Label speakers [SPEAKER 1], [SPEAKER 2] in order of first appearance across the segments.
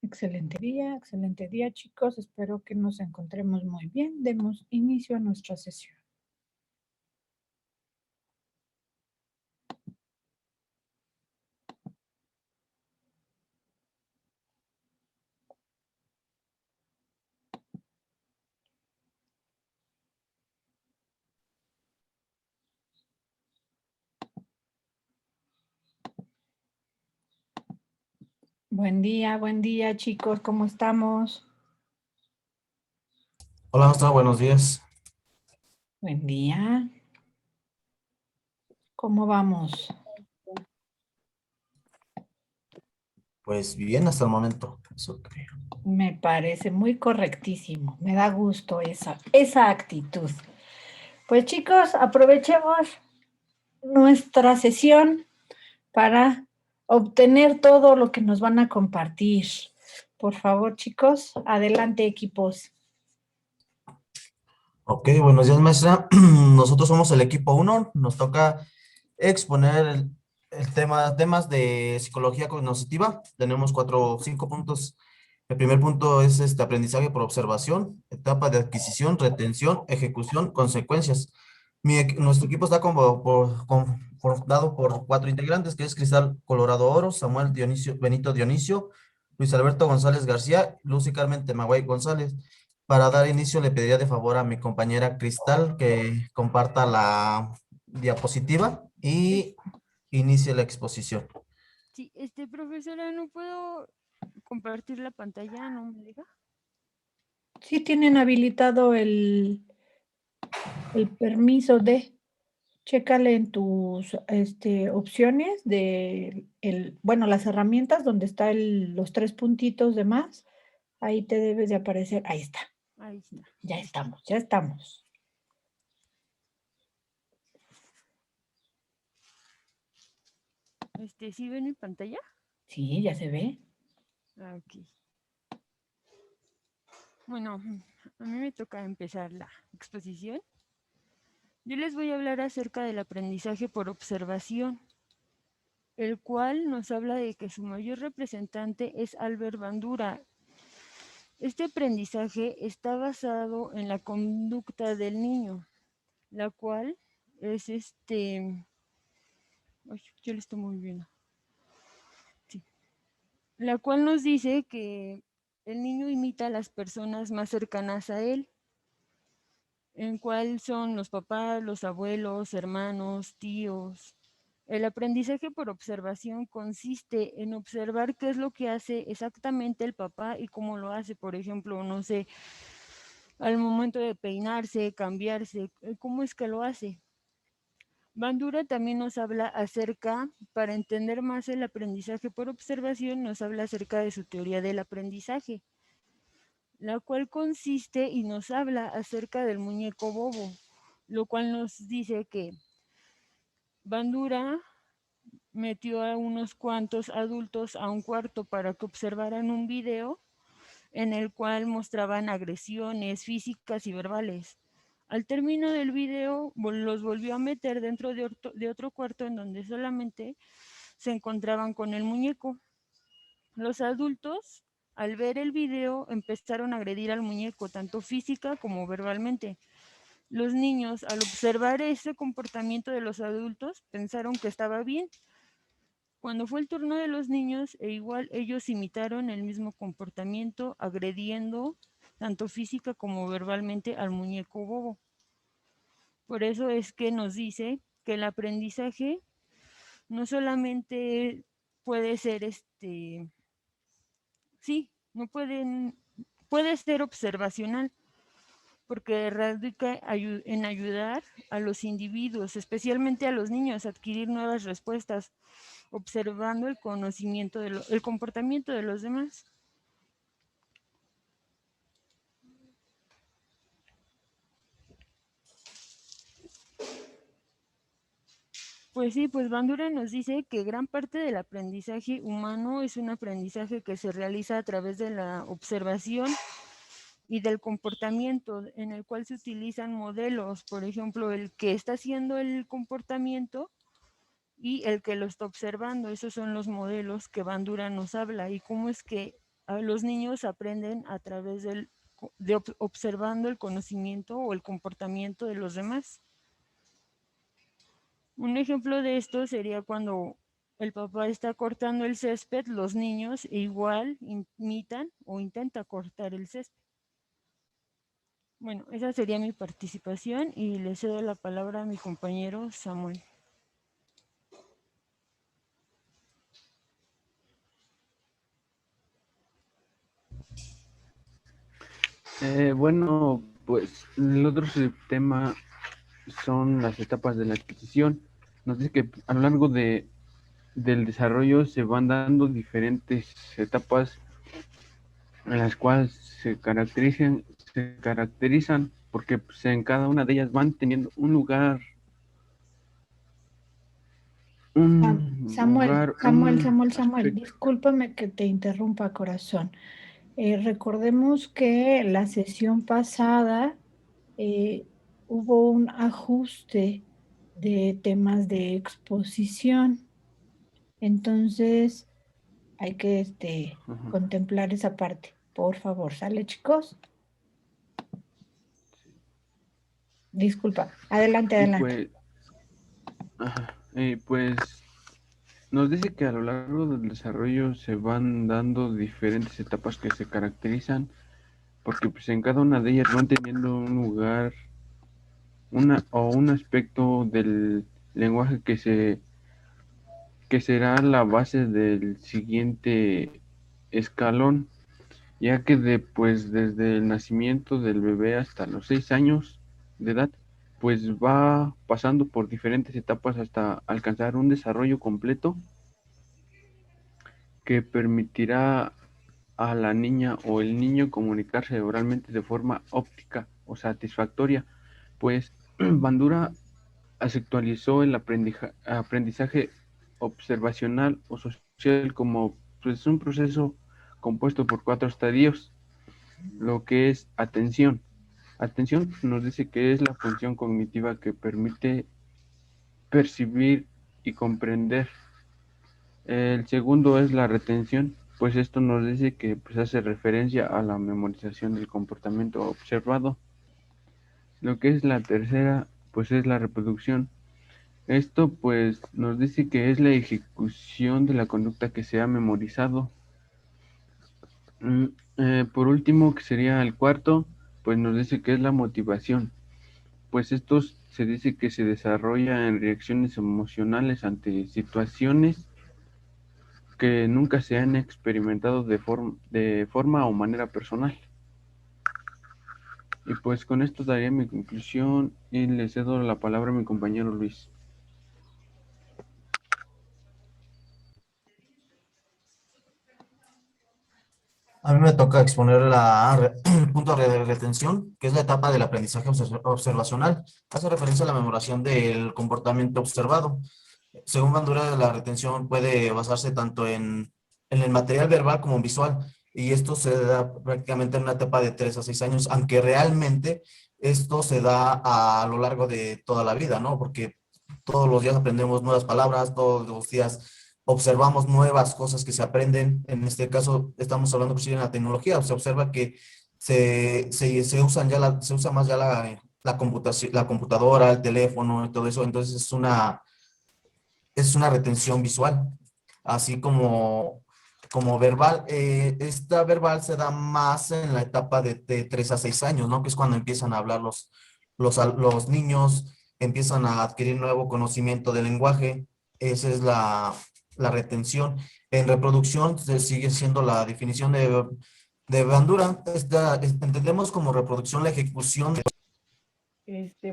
[SPEAKER 1] excelente día, chicos. Espero que nos encontremos muy bien. Demos inicio a nuestra sesión. Buen día, chicos. ¿Cómo estamos?
[SPEAKER 2] Hola, maestra, buenos días.
[SPEAKER 1] Buen día. ¿Cómo vamos?
[SPEAKER 2] Pues bien hasta el momento, eso creo.
[SPEAKER 1] Me parece muy correctísimo. Me da gusto esa actitud. Pues chicos, aprovechemos nuestra sesión para obtener todo lo que nos van a compartir. Por favor, chicos, adelante, equipos.
[SPEAKER 2] Ok, buenos días, maestra. Nosotros somos el equipo 1. Nos toca exponer temas de psicología cognitiva. Tenemos 5 puntos. El primer punto es aprendizaje por observación, etapa de adquisición, retención, ejecución, consecuencias. Nuestro equipo está conformado por 4 integrantes, que es Cristal Colorado Oro, Samuel Benito Dionisio, Luis Alberto González García, Lucy Carmen Temaguay González. Para dar inicio, le pediría de favor a mi compañera Cristal que comparta la diapositiva y inicie la exposición.
[SPEAKER 3] Sí, profesora, no puedo compartir la pantalla, ¿no me deja?
[SPEAKER 1] Sí tienen habilitado el permiso de, chécale en tus opciones bueno, las herramientas donde está los 3 puntitos de más. Ahí te debes de aparecer. Ahí está.
[SPEAKER 3] Ahí está.
[SPEAKER 1] Ya estamos, ya estamos.
[SPEAKER 3] ¿Sí ven mi pantalla?
[SPEAKER 1] Sí, ya se ve.
[SPEAKER 3] Ah, ok. Bueno, a mí me toca empezar la exposición. Yo les voy a hablar acerca del aprendizaje por observación, el cual nos habla de que su mayor representante es Albert Bandura. Este aprendizaje está basado en la conducta del niño, la cual es Ay, yo le estoy muy bien. Sí. La cual nos dice que el niño imita a las personas más cercanas a él, en cuál son los papás, los abuelos, hermanos, tíos. El aprendizaje por observación consiste en observar qué es lo que hace exactamente el papá y cómo lo hace. Por ejemplo, no sé, al momento de peinarse, cambiarse, cómo es que lo hace. Bandura también nos habla acerca, para entender más el aprendizaje por observación, nos habla acerca de su teoría del aprendizaje, la cual consiste y nos habla acerca del muñeco bobo, lo cual nos dice que Bandura metió a unos cuantos adultos a un cuarto para que observaran un video en el cual mostraban agresiones físicas y verbales. Al término del video, los volvió a meter dentro de otro cuarto en donde solamente se encontraban con el muñeco. Los adultos, al ver el video, empezaron a agredir al muñeco, tanto física como verbalmente. Los niños, al observar ese comportamiento de los adultos, pensaron que estaba bien. Cuando fue el turno de los niños, igual ellos imitaron el mismo comportamiento, agrediendo tanto física como verbalmente al muñeco bobo. Por eso es que nos dice que el aprendizaje no solamente puede ser puede ser observacional, porque radica en ayudar a los individuos, especialmente a los niños, a adquirir nuevas respuestas, observando el comportamiento de los demás. Pues sí, pues Bandura nos dice que gran parte del aprendizaje humano es un aprendizaje que se realiza a través de la observación y del comportamiento, en el cual se utilizan modelos, por ejemplo, el que está haciendo el comportamiento y el que lo está observando. Esos son los modelos que Bandura nos habla y cómo es que los niños aprenden a través de observando el conocimiento o el comportamiento de los demás. Un ejemplo de esto sería cuando el papá está cortando el césped, los niños igual imitan o intentan cortar el césped. Bueno, esa sería mi participación y le cedo la palabra a mi compañero Samuel.
[SPEAKER 4] Bueno, pues el otro tema son las etapas de la adquisición. Nos dice que a lo largo del desarrollo se van dando diferentes etapas en las cuales se caracterizan porque pues, en cada una de ellas van teniendo un lugar,
[SPEAKER 1] Samuel,
[SPEAKER 4] aspecto.
[SPEAKER 1] discúlpame que te interrumpa, corazón. Recordemos que la sesión pasada hubo un ajuste de temas de exposición, entonces hay que
[SPEAKER 4] Ajá.
[SPEAKER 1] contemplar esa parte. Por favor, ¿sale, chicos? Disculpa, adelante,
[SPEAKER 4] Y
[SPEAKER 1] adelante.
[SPEAKER 4] pues nos dice que a lo largo del desarrollo se van dando diferentes etapas que se caracterizan porque pues en cada una de ellas van teniendo un lugar un aspecto del lenguaje que será la base del siguiente escalón, ya que desde el nacimiento del bebé hasta los 6 años de edad, pues va pasando por diferentes etapas hasta alcanzar un desarrollo completo que permitirá a la niña o el niño comunicarse oralmente de forma óptica o satisfactoria, pues Bandura actualizó el aprendizaje observacional o social como pues, un proceso compuesto por 4 estadios, lo que es atención. Atención nos dice que es la función cognitiva que permite percibir y comprender. El segundo es la retención, pues esto nos dice que pues, hace referencia a la memorización del comportamiento observado. Lo que es la tercera, pues es la reproducción. Esto pues nos dice que es la ejecución de la conducta que se ha memorizado. Por último, que sería el cuarto, pues nos dice que es la motivación. Pues esto se dice que se desarrolla en reacciones emocionales ante situaciones que nunca se han experimentado de forma o manera personal. Y pues con esto daría mi conclusión y le cedo la palabra a mi compañero Luis.
[SPEAKER 2] A mí me toca exponer el punto de retención, que es la etapa del aprendizaje observacional. Hace referencia a la memoración del comportamiento observado. Según Bandura, la retención puede basarse tanto en el material verbal como visual, y esto se da prácticamente en una etapa de 3 a 6 años, aunque realmente esto se da a lo largo de toda la vida, ¿no? Porque todos los días aprendemos nuevas palabras, todos los días observamos nuevas cosas que se aprenden. En este caso, estamos hablando pues, en la tecnología. Se observa que se usan ya se usa más ya la computación, la computadora, el teléfono y todo eso. Entonces es una retención visual, así como verbal. Esta verbal se da más en la etapa de 3 a 6 años, ¿no? Que es cuando empiezan a hablar los niños, empiezan a adquirir nuevo conocimiento del lenguaje. Esa es la retención. En reproducción se sigue siendo la definición de Bandura. Entendemos como reproducción la ejecución de...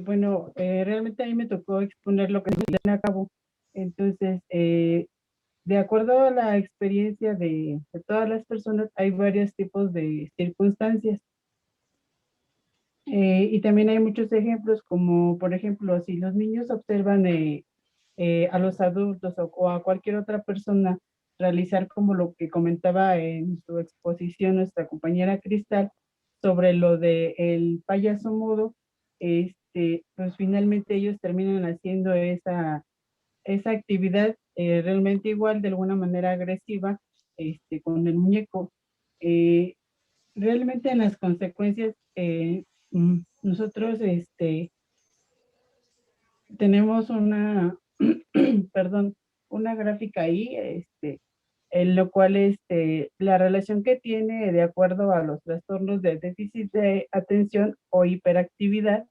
[SPEAKER 5] Bueno, realmente a mí me tocó exponer lo que se lleva a cabo. Entonces, de acuerdo a la experiencia de todas las personas, hay varios tipos de circunstancias. Y también hay muchos ejemplos, como por ejemplo, si los niños observan a los adultos o a cualquier otra persona realizar como lo que comentaba en su exposición nuestra compañera Cristal sobre lo de el payaso mudo, pues finalmente ellos terminan haciendo esa actividad realmente igual, de alguna manera agresiva, con el muñeco. Realmente en las consecuencias, nosotros tenemos una, perdón, una gráfica ahí, en lo cual la relación que tiene de acuerdo a los trastornos de déficit de atención o hiperactividad,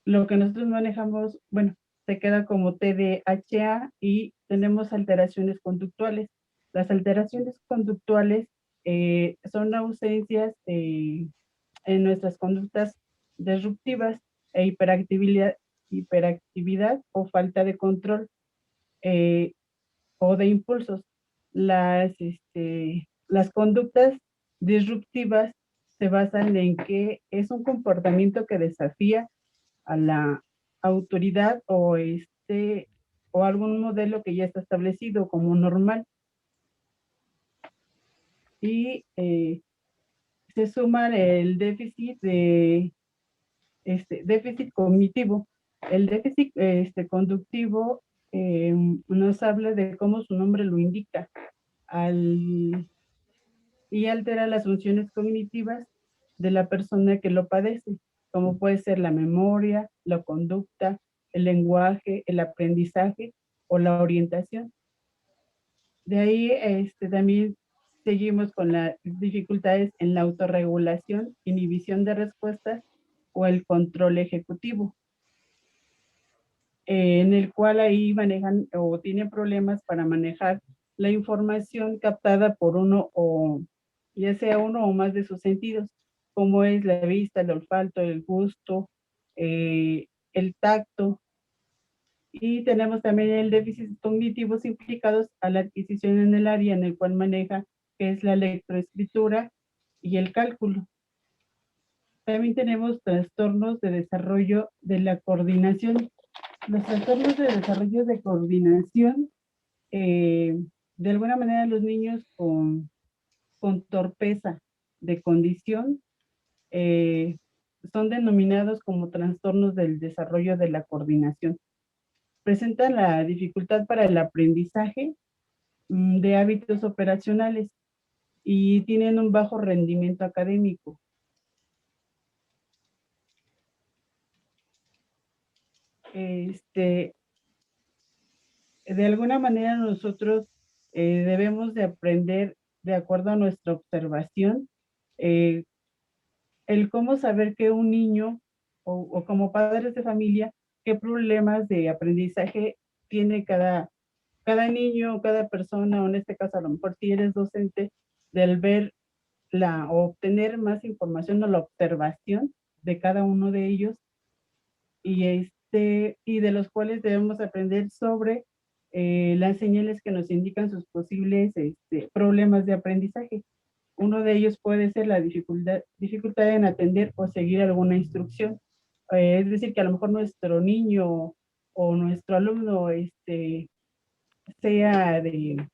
[SPEAKER 5] lo que nosotros manejamos, bueno, se queda como TDAH y tenemos alteraciones conductiales. Las alteraciones conductuales son ausencias en nuestras conductas disruptivas e hiperactividad o falta de control o de impulsos. Las conductas disruptivas se basan en que es un comportamiento que desafía a la autoridad o algún modelo que ya está establecido como normal. Y se suma el déficit de déficit cognitivo. El déficit conductivo nos habla de cómo su nombre lo indica y altera las funciones cognitivas de la persona que lo padece, como puede ser la memoria, la conducta, el lenguaje, el aprendizaje o la orientación. De ahí también seguimos con las dificultades en la autorregulación, inhibición de respuestas o el control ejecutivo, en el cual ahí manejan o tienen problemas para manejar la información captada por uno o ya sea uno o más de sus sentidos, como es la vista, el olfato, el gusto, el tacto. Y tenemos también el déficit cognitivos implicados a la adquisición en el área en el cual maneja, que es la lectoescritura y el cálculo. También tenemos trastornos de desarrollo de la coordinación. Los trastornos de desarrollo de coordinación, de alguna manera los niños con torpeza de condición son denominados como trastornos del desarrollo de la coordinación. Presentan la dificultad para el aprendizaje de hábitos operacionales y tienen un bajo rendimiento académico. De alguna manera nosotros debemos de aprender de acuerdo a nuestra observación el cómo saber que un niño o como padres de familia, qué problemas de aprendizaje tiene cada niño, cada persona, o en este caso a lo mejor si eres docente, del ver o obtener más información o la observación de cada uno de ellos y de los cuales debemos aprender sobre las señales que nos indican sus posibles problemas de aprendizaje. Uno de ellos puede ser la dificultad en atender o seguir alguna instrucción. Es decir, que a lo mejor nuestro niño o nuestro alumno sea de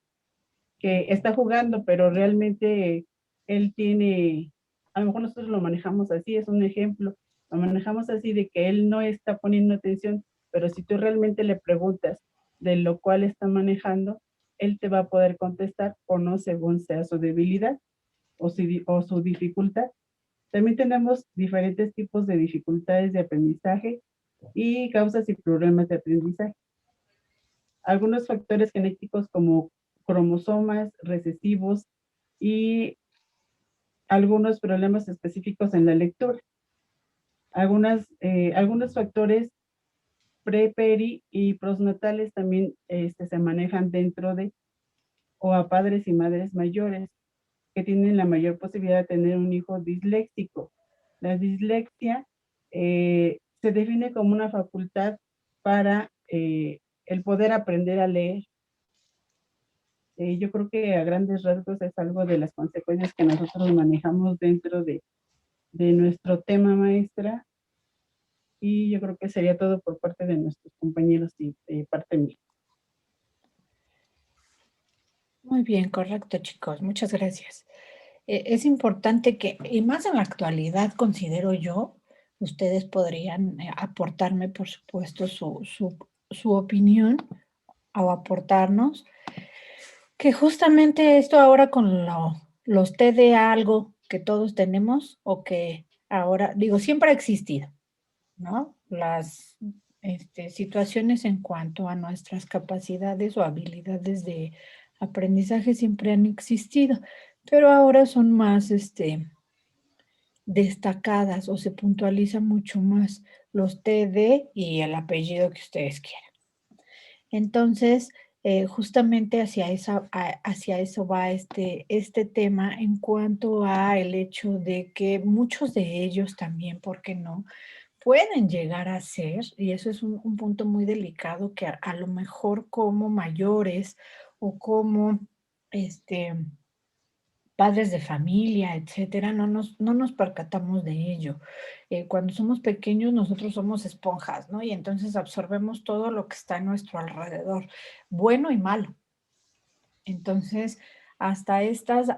[SPEAKER 5] que está jugando, pero realmente él tiene, a lo mejor nosotros lo manejamos así, es un ejemplo, lo manejamos así de que él no está poniendo atención, pero si tú realmente le preguntas de lo cual está manejando, él te va a poder contestar o no según sea su debilidad o su dificultad. También tenemos diferentes tipos de dificultades de aprendizaje y causas y problemas de aprendizaje. Algunos factores genéticos como cromosomas recesivos y algunos problemas específicos en la lectura. Algunos factores pre, peri y postnatales también se manejan dentro de o a padres y madres mayores que tienen la mayor posibilidad de tener un hijo disléxico. La dislexia se define como una facultad para el poder aprender a leer. Yo creo que a grandes rasgos es algo de las consecuencias que nosotros manejamos dentro de nuestro tema, maestra, y yo creo que sería todo por parte de nuestros compañeros y parte mía.
[SPEAKER 1] Muy bien, correcto, chicos. Muchas gracias. Es importante que, y más en la actualidad, considero yo, ustedes podrían aportarme, por supuesto, su opinión o aportarnos Que justamente esto ahora con los TDA, algo que todos tenemos o que ahora, digo, siempre ha existido, ¿no? Las situaciones en cuanto a nuestras capacidades o habilidades de aprendizaje siempre han existido, pero ahora son más destacadas o se puntualiza mucho más los TD y el apellido que ustedes quieran. Entonces, justamente hacia eso va este tema en cuanto a el hecho de que muchos de ellos también, ¿por qué no?, pueden llegar a ser, y eso es un punto muy delicado que a lo mejor como mayores o como este, padres de familia, etcétera, no nos percatamos de ello. Cuando somos pequeños, nosotros somos esponjas, ¿no? Y entonces absorbemos todo lo que está a nuestro alrededor, bueno y malo. Entonces, hasta estos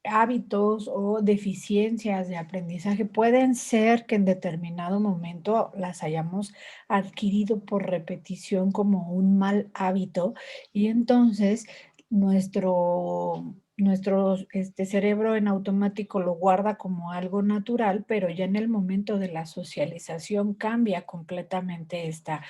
[SPEAKER 1] hábitos o deficiencias de aprendizaje pueden ser que en determinado momento las hayamos adquirido por repetición como un mal hábito y entonces nuestro cerebro en automático lo guarda como algo natural, pero ya en el momento de la socialización cambia completamente esta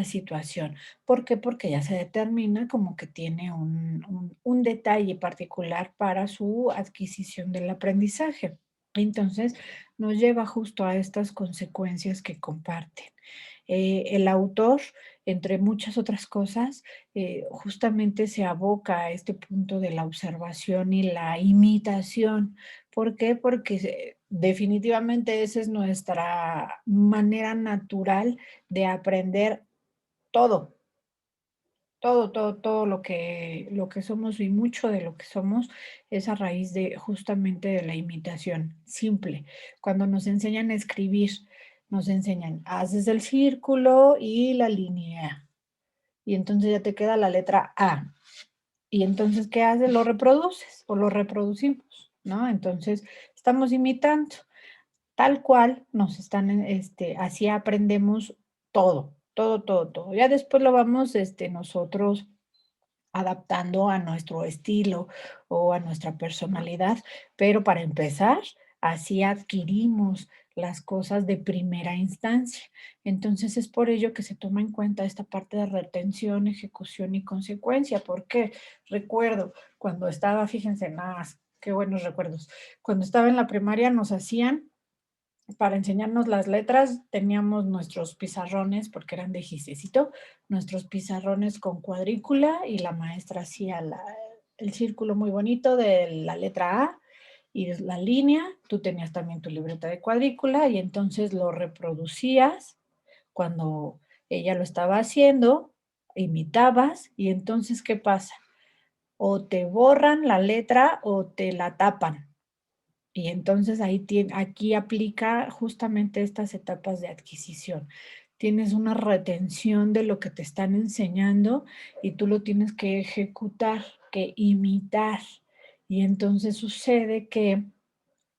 [SPEAKER 1] situación. ¿Por qué? Porque ya se determina como que tiene un detalle particular para su adquisición del aprendizaje. Entonces, nos lleva justo a estas consecuencias que comparten. El autor, entre muchas otras cosas, justamente se aboca a este punto de la observación y la imitación. ¿Por qué? Porque definitivamente esa es nuestra manera natural de aprender todo, todo lo que somos y mucho de lo que somos es a raíz de justamente de la imitación simple. Cuando nos enseñan a escribir, nos enseñan, haces el círculo y la línea. Y entonces ya te queda la letra A. Y entonces, ¿qué haces? Lo reproduces o lo reproducimos, ¿no? Entonces, estamos imitando. Tal cual nos están, así aprendemos todo, todo, todo, todo. Ya después lo vamos, nosotros adaptando a nuestro estilo o a nuestra personalidad, pero para empezar, así adquirimos las cosas de primera instancia. Entonces es por ello que se toma en cuenta esta parte de retención, ejecución y consecuencia. Porque recuerdo cuando estaba, fíjense, nada más, qué buenos recuerdos. Cuando estaba en la primaria nos hacían para enseñarnos las letras, teníamos nuestros pizarrones, porque eran de gistecito, nuestros pizarrones con cuadrícula y la maestra hacía el círculo muy bonito de la letra A y la línea. Tú tenías también tu libreta de cuadrícula y entonces lo reproducías cuando ella lo estaba haciendo, imitabas y entonces, ¿qué pasa? O te borran la letra o te la tapan. Y entonces aquí aplica justamente estas etapas de adquisición. Tienes una retención de lo que te están enseñando y tú lo tienes que ejecutar, que imitar. Y entonces sucede que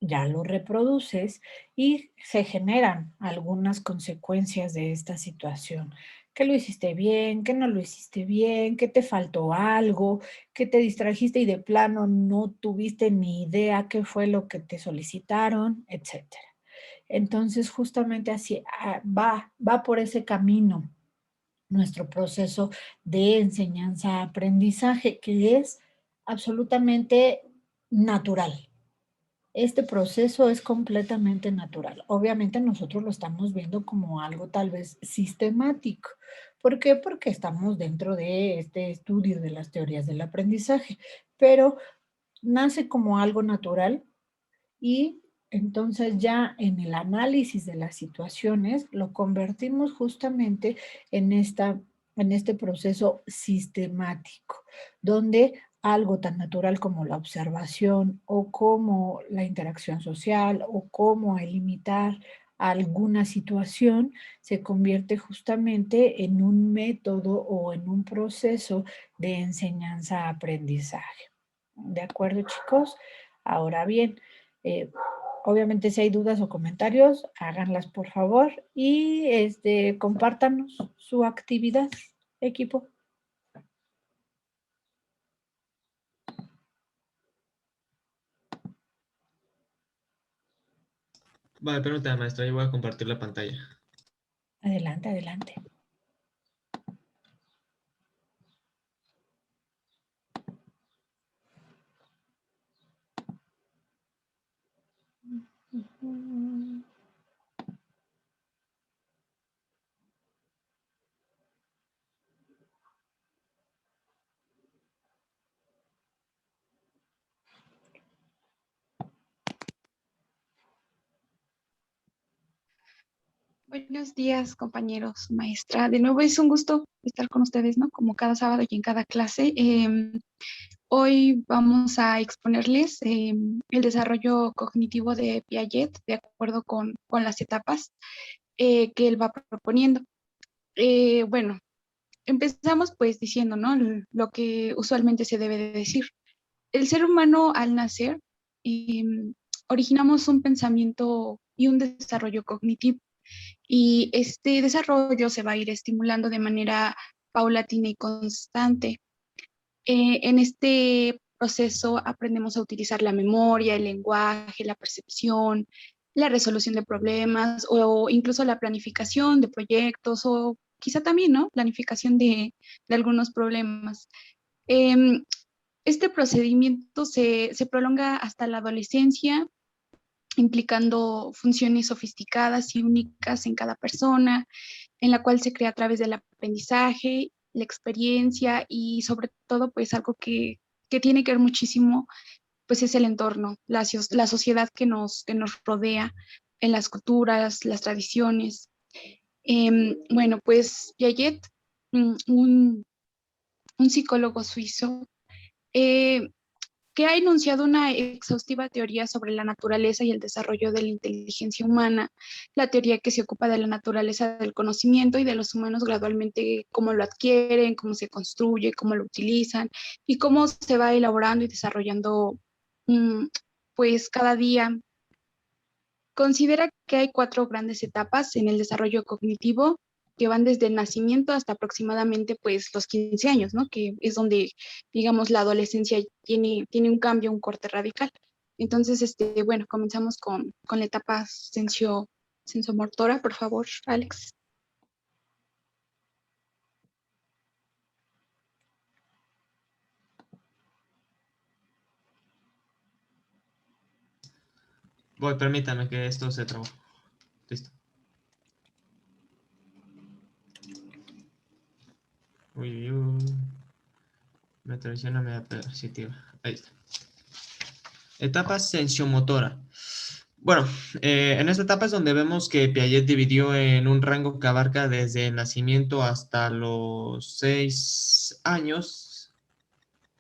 [SPEAKER 1] ya lo reproduces y se generan algunas consecuencias de esta situación. Que lo hiciste bien, que no lo hiciste bien, que te faltó algo, que te distrajiste y de plano no tuviste ni idea qué fue lo que te solicitaron, etcétera. Entonces, justamente así va por ese camino nuestro proceso de enseñanza-aprendizaje, que es absolutamente natural. Este proceso es completamente natural. Obviamente nosotros lo estamos viendo como algo tal vez sistemático. ¿Por qué? Porque estamos dentro de este estudio de las teorías del aprendizaje, pero nace como algo natural y entonces ya en el análisis de las situaciones lo convertimos justamente en este proceso sistemático, donde algo tan natural como la observación o como la interacción social o como el imitar alguna situación se convierte justamente en un método o en un proceso de enseñanza-aprendizaje. ¿De acuerdo, chicos? Ahora bien, eh, obviamente si hay dudas o comentarios, háganlas por favor y compártanos su actividad, equipo.
[SPEAKER 6] Vale, permítame, maestro, yo voy a compartir la pantalla.
[SPEAKER 1] Adelante, adelante.
[SPEAKER 7] Buenos días, compañeros, maestra. De nuevo es un gusto estar con ustedes, ¿no? Como cada sábado y en cada clase. Hoy vamos a exponerles el desarrollo cognitivo de Piaget de acuerdo con las etapas que él va proponiendo. Bueno, empezamos pues diciendo, ¿no? Lo que usualmente se debe de decir. El ser humano al nacer originamos un pensamiento y un desarrollo cognitivo. Y este desarrollo se va a ir estimulando de manera paulatina y constante. En este proceso aprendemos a utilizar la memoria, el lenguaje, la percepción, la resolución de problemas o incluso la planificación de proyectos o quizá también, ¿no? Planificación de algunos problemas. Em, este procedimiento se prolonga hasta la adolescencia, implicando funciones sofisticadas y únicas en cada persona, en la cual se crea a través del aprendizaje, la experiencia y sobre todo pues algo que tiene que ver muchísimo pues es el entorno, la sociedad que nos rodea en las culturas, las tradiciones. Bueno, pues Piaget, un psicólogo suizo, eh, que ha enunciado una exhaustiva teoría sobre la naturaleza y el desarrollo de la inteligencia humana, la teoría que se ocupa de la naturaleza del conocimiento y de los humanos gradualmente, cómo lo adquieren, cómo se construye, cómo lo utilizan y cómo se va elaborando y desarrollando pues cada día. Considera que hay 4 grandes etapas en el desarrollo cognitivo que van desde el nacimiento hasta aproximadamente pues los 15 años, ¿no? Que es donde, digamos, la adolescencia tiene un cambio, un corte radical. Entonces, bueno, comenzamos con la etapa sensomotora, por favor, Alex.
[SPEAKER 6] Voy, permítame que esto se trabó. Listo. Uy, uy, uy. Me traiciona media perceptiva. Ahí está. Etapa sensomotora. Bueno, en esta etapa es donde vemos que Piaget dividió en un rango que abarca desde el nacimiento hasta los 6 años.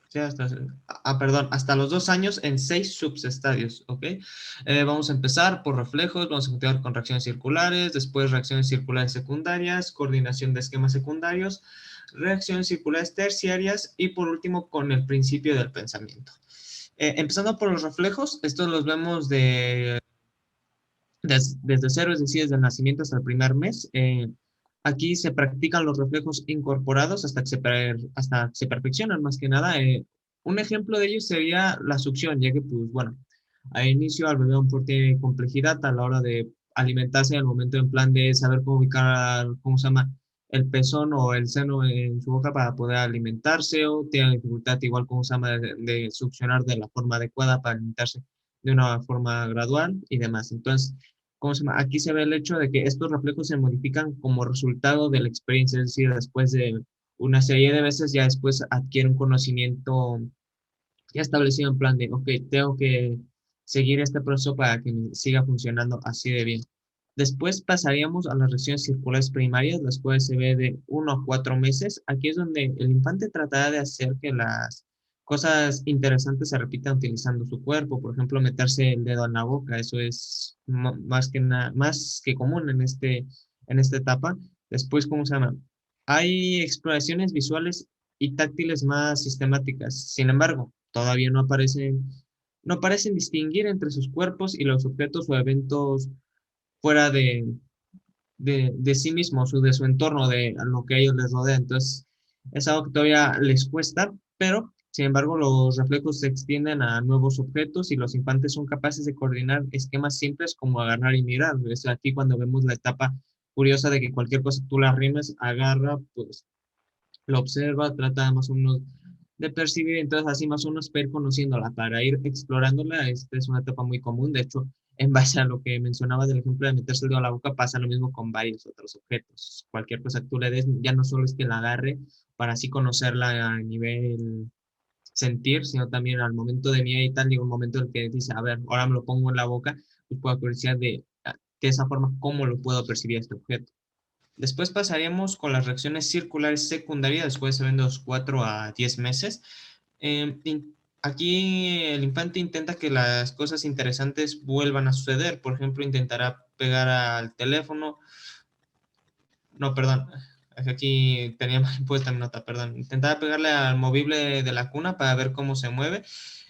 [SPEAKER 6] Sí, hasta los 2 años en 6 subestadios, ¿ok? Vamos a empezar por reflejos, vamos a continuar con reacciones circulares, después reacciones circulares secundarias, coordinación de esquemas secundarios, reacciones circulares terciarias y por último con el principio del pensamiento. Empezando por los reflejos, estos los vemos desde 0, es decir, desde el nacimiento hasta el primer mes. Aquí se practican los reflejos incorporados hasta que se perfeccionan, más que nada. Un ejemplo de ello sería la succión, ya que, pues, bueno, al inicio al bebé a lo mejor tiene complejidad a la hora de alimentarse, al momento en plan de saber cómo ubicar, ¿cómo se llama?, el pezón o el seno en su boca para poder alimentarse, o tiene dificultad igual, ¿cómo se llama?, de succionar de la forma adecuada para alimentarse de una forma gradual y demás. Entonces, ¿cómo se llama? Aquí se ve el hecho de que estos reflejos se modifican como resultado de la experiencia, es decir, después de una serie de veces, ya después adquiere un conocimiento ya establecido en plan de, ok, tengo que seguir este proceso para que me siga funcionando así de bien. Después pasaríamos a las reacciones circulares primarias, las cuales se ve de 1 a 4 meses. Aquí es donde el infante tratará de hacer que las cosas interesantes se repitan utilizando su cuerpo, por ejemplo, meterse el dedo en la boca, eso es más que común en esta etapa. Después, ¿cómo se llama? Hay exploraciones visuales y táctiles más sistemáticas. Sin embargo, todavía no parecen distinguir entre sus cuerpos y los objetos o eventos fuera de sí mismos o de su entorno, de lo que a ellos les rodea. Entonces, es algo que todavía les cuesta, pero Sin embargo, los reflejos se extienden a nuevos objetos y los infantes son capaces de coordinar esquemas simples como agarrar y mirar. Es aquí cuando vemos la etapa curiosa de que cualquier cosa que tú la arrimes, agarra, pues lo observa, trata más o menos de percibir, entonces así más o menos para ir conociéndola, para ir explorándola. Esta es una etapa muy común. De hecho, en base a lo que mencionaba del ejemplo de meterse el dedo a la boca, pasa lo mismo con varios otros objetos. Cualquier cosa que tú le des, ya no solo es que la agarre para así conocerla a nivel sentir, sino también al momento de miedo y tal, llega un momento en el que dice, a ver, ahora me lo pongo en la boca y puedo curiosidad de esa forma, cómo lo puedo percibir este objeto. Después pasaríamos con las reacciones circulares secundarias, después se ven de los 4 a 10 meses. Aquí el infante intenta que las cosas interesantes vuelvan a suceder. Por ejemplo, intentará pegar al teléfono. No, perdón. Aquí tenía mal puesta mi nota, perdón. Intentaba pegarle al movible de la cuna para ver cómo se mueve.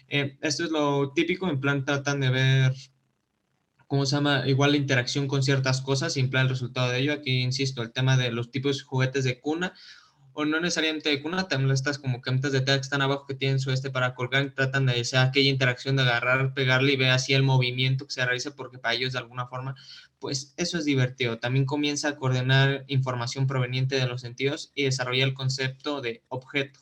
[SPEAKER 6] Esto es lo típico, en plan tratan de ver ¿cómo se llama? Igual la interacción con ciertas cosas y en plan el resultado de ello. Aquí, insisto, el tema de los tipos de juguetes de cuna, o no necesariamente de cuna, también estas como camitas de tela que están abajo que tienen su para colgar, tratan de hacer aquella interacción de agarrar, pegarle y ver así el movimiento que se realiza, porque para ellos de alguna forma, pues eso es divertido. También comienza a coordinar información proveniente de los sentidos y desarrolla el concepto de objeto.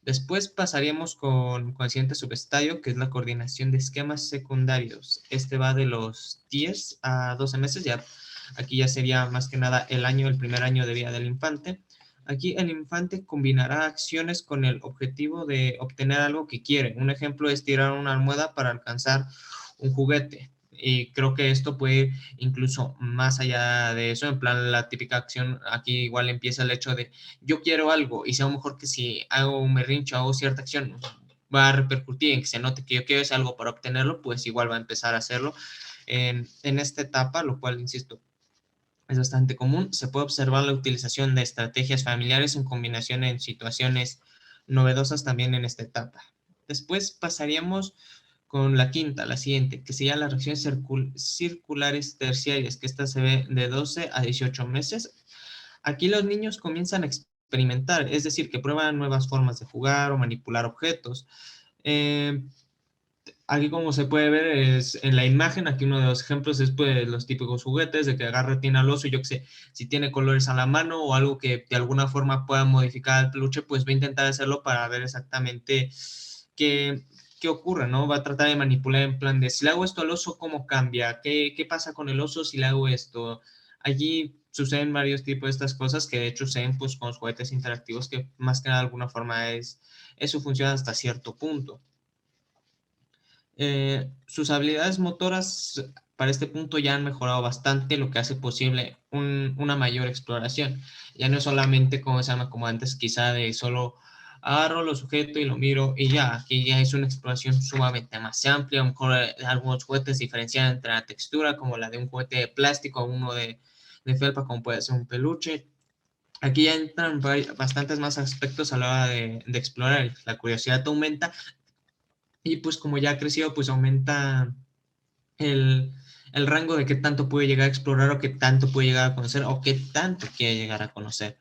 [SPEAKER 6] Después pasaríamos con el siguiente subestadio, que es la coordinación de esquemas secundarios. Este va de los 10 a 12 meses, ya aquí ya sería más que nada el primer año de vida del infante. Aquí el infante combinará acciones con el objetivo de obtener algo que quiere. Un ejemplo es tirar una almohada para alcanzar un juguete. Y creo que esto puede ir incluso más allá de eso, en plan la típica acción, aquí igual empieza el hecho de yo quiero algo y sea mejor que si hago un berrinche o hago cierta acción va a repercutir en que se note que yo quiero algo para obtenerlo, pues igual va a empezar a hacerlo en esta etapa, lo cual, insisto, es bastante común. Se puede observar la utilización de estrategias familiares en combinación en situaciones novedosas también en esta etapa. Después pasaríamos con la quinta, la siguiente, que sería las reacciones circulares terciarias, que esta se ve de 12 a 18 meses. Aquí los niños comienzan a experimentar, es decir, que prueban nuevas formas de jugar o manipular objetos. Aquí como se puede ver es en la imagen, aquí uno de los ejemplos es pues los típicos juguetes de que agarra, tiene al oso y yo que sé, si tiene colores a la mano o algo que de alguna forma pueda modificar el peluche, pues va a intentar hacerlo para ver exactamente qué ocurre, ¿no? Va a tratar de manipular en plan de si le hago esto al oso, ¿cómo cambia? ¿Qué pasa con el oso si le hago esto? Allí suceden varios tipos de estas cosas que de hecho se ven pues con los juguetes interactivos que más que nada de alguna forma es su función hasta cierto punto. Sus habilidades motoras para este punto ya han mejorado bastante, lo que hace posible una mayor exploración. Ya no es solamente como se llama como antes, quizá de solo agarro, lo sujeto y lo miro y ya. Aquí ya es una exploración sumamente más amplia. A lo mejor algunos juguetes diferencian entre la textura, como la de un juguete de plástico o uno de felpa, como puede ser un peluche. Aquí ya entran bastantes más aspectos a la hora de explorar. La curiosidad aumenta y pues como ya ha crecido, pues aumenta el rango de qué tanto puede llegar a explorar o qué tanto puede llegar a conocer o qué tanto quiere llegar a conocer.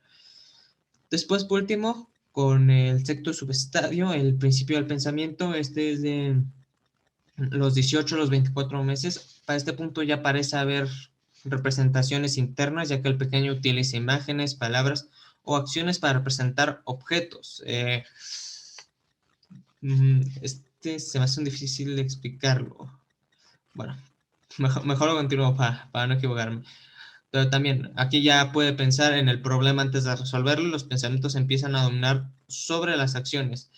[SPEAKER 6] Después, por último, con el sexto subestadio, el principio del pensamiento, este es de los 18 a los 24 meses. Para este punto ya parece haber representaciones internas, ya que el pequeño utiliza imágenes, palabras o acciones para representar objetos. Se me hace difícil de explicarlo. Bueno, mejor lo continúo para no equivocarme. Pero también aquí ya puede pensar en el problema antes de resolverlo. Los pensamientos empiezan a dominar sobre las acciones.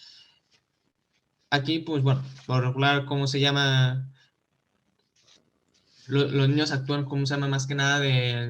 [SPEAKER 6] Aquí, pues bueno, por regular, ¿cómo se llama? Los niños actúan, ¿cómo se llama? Más que nada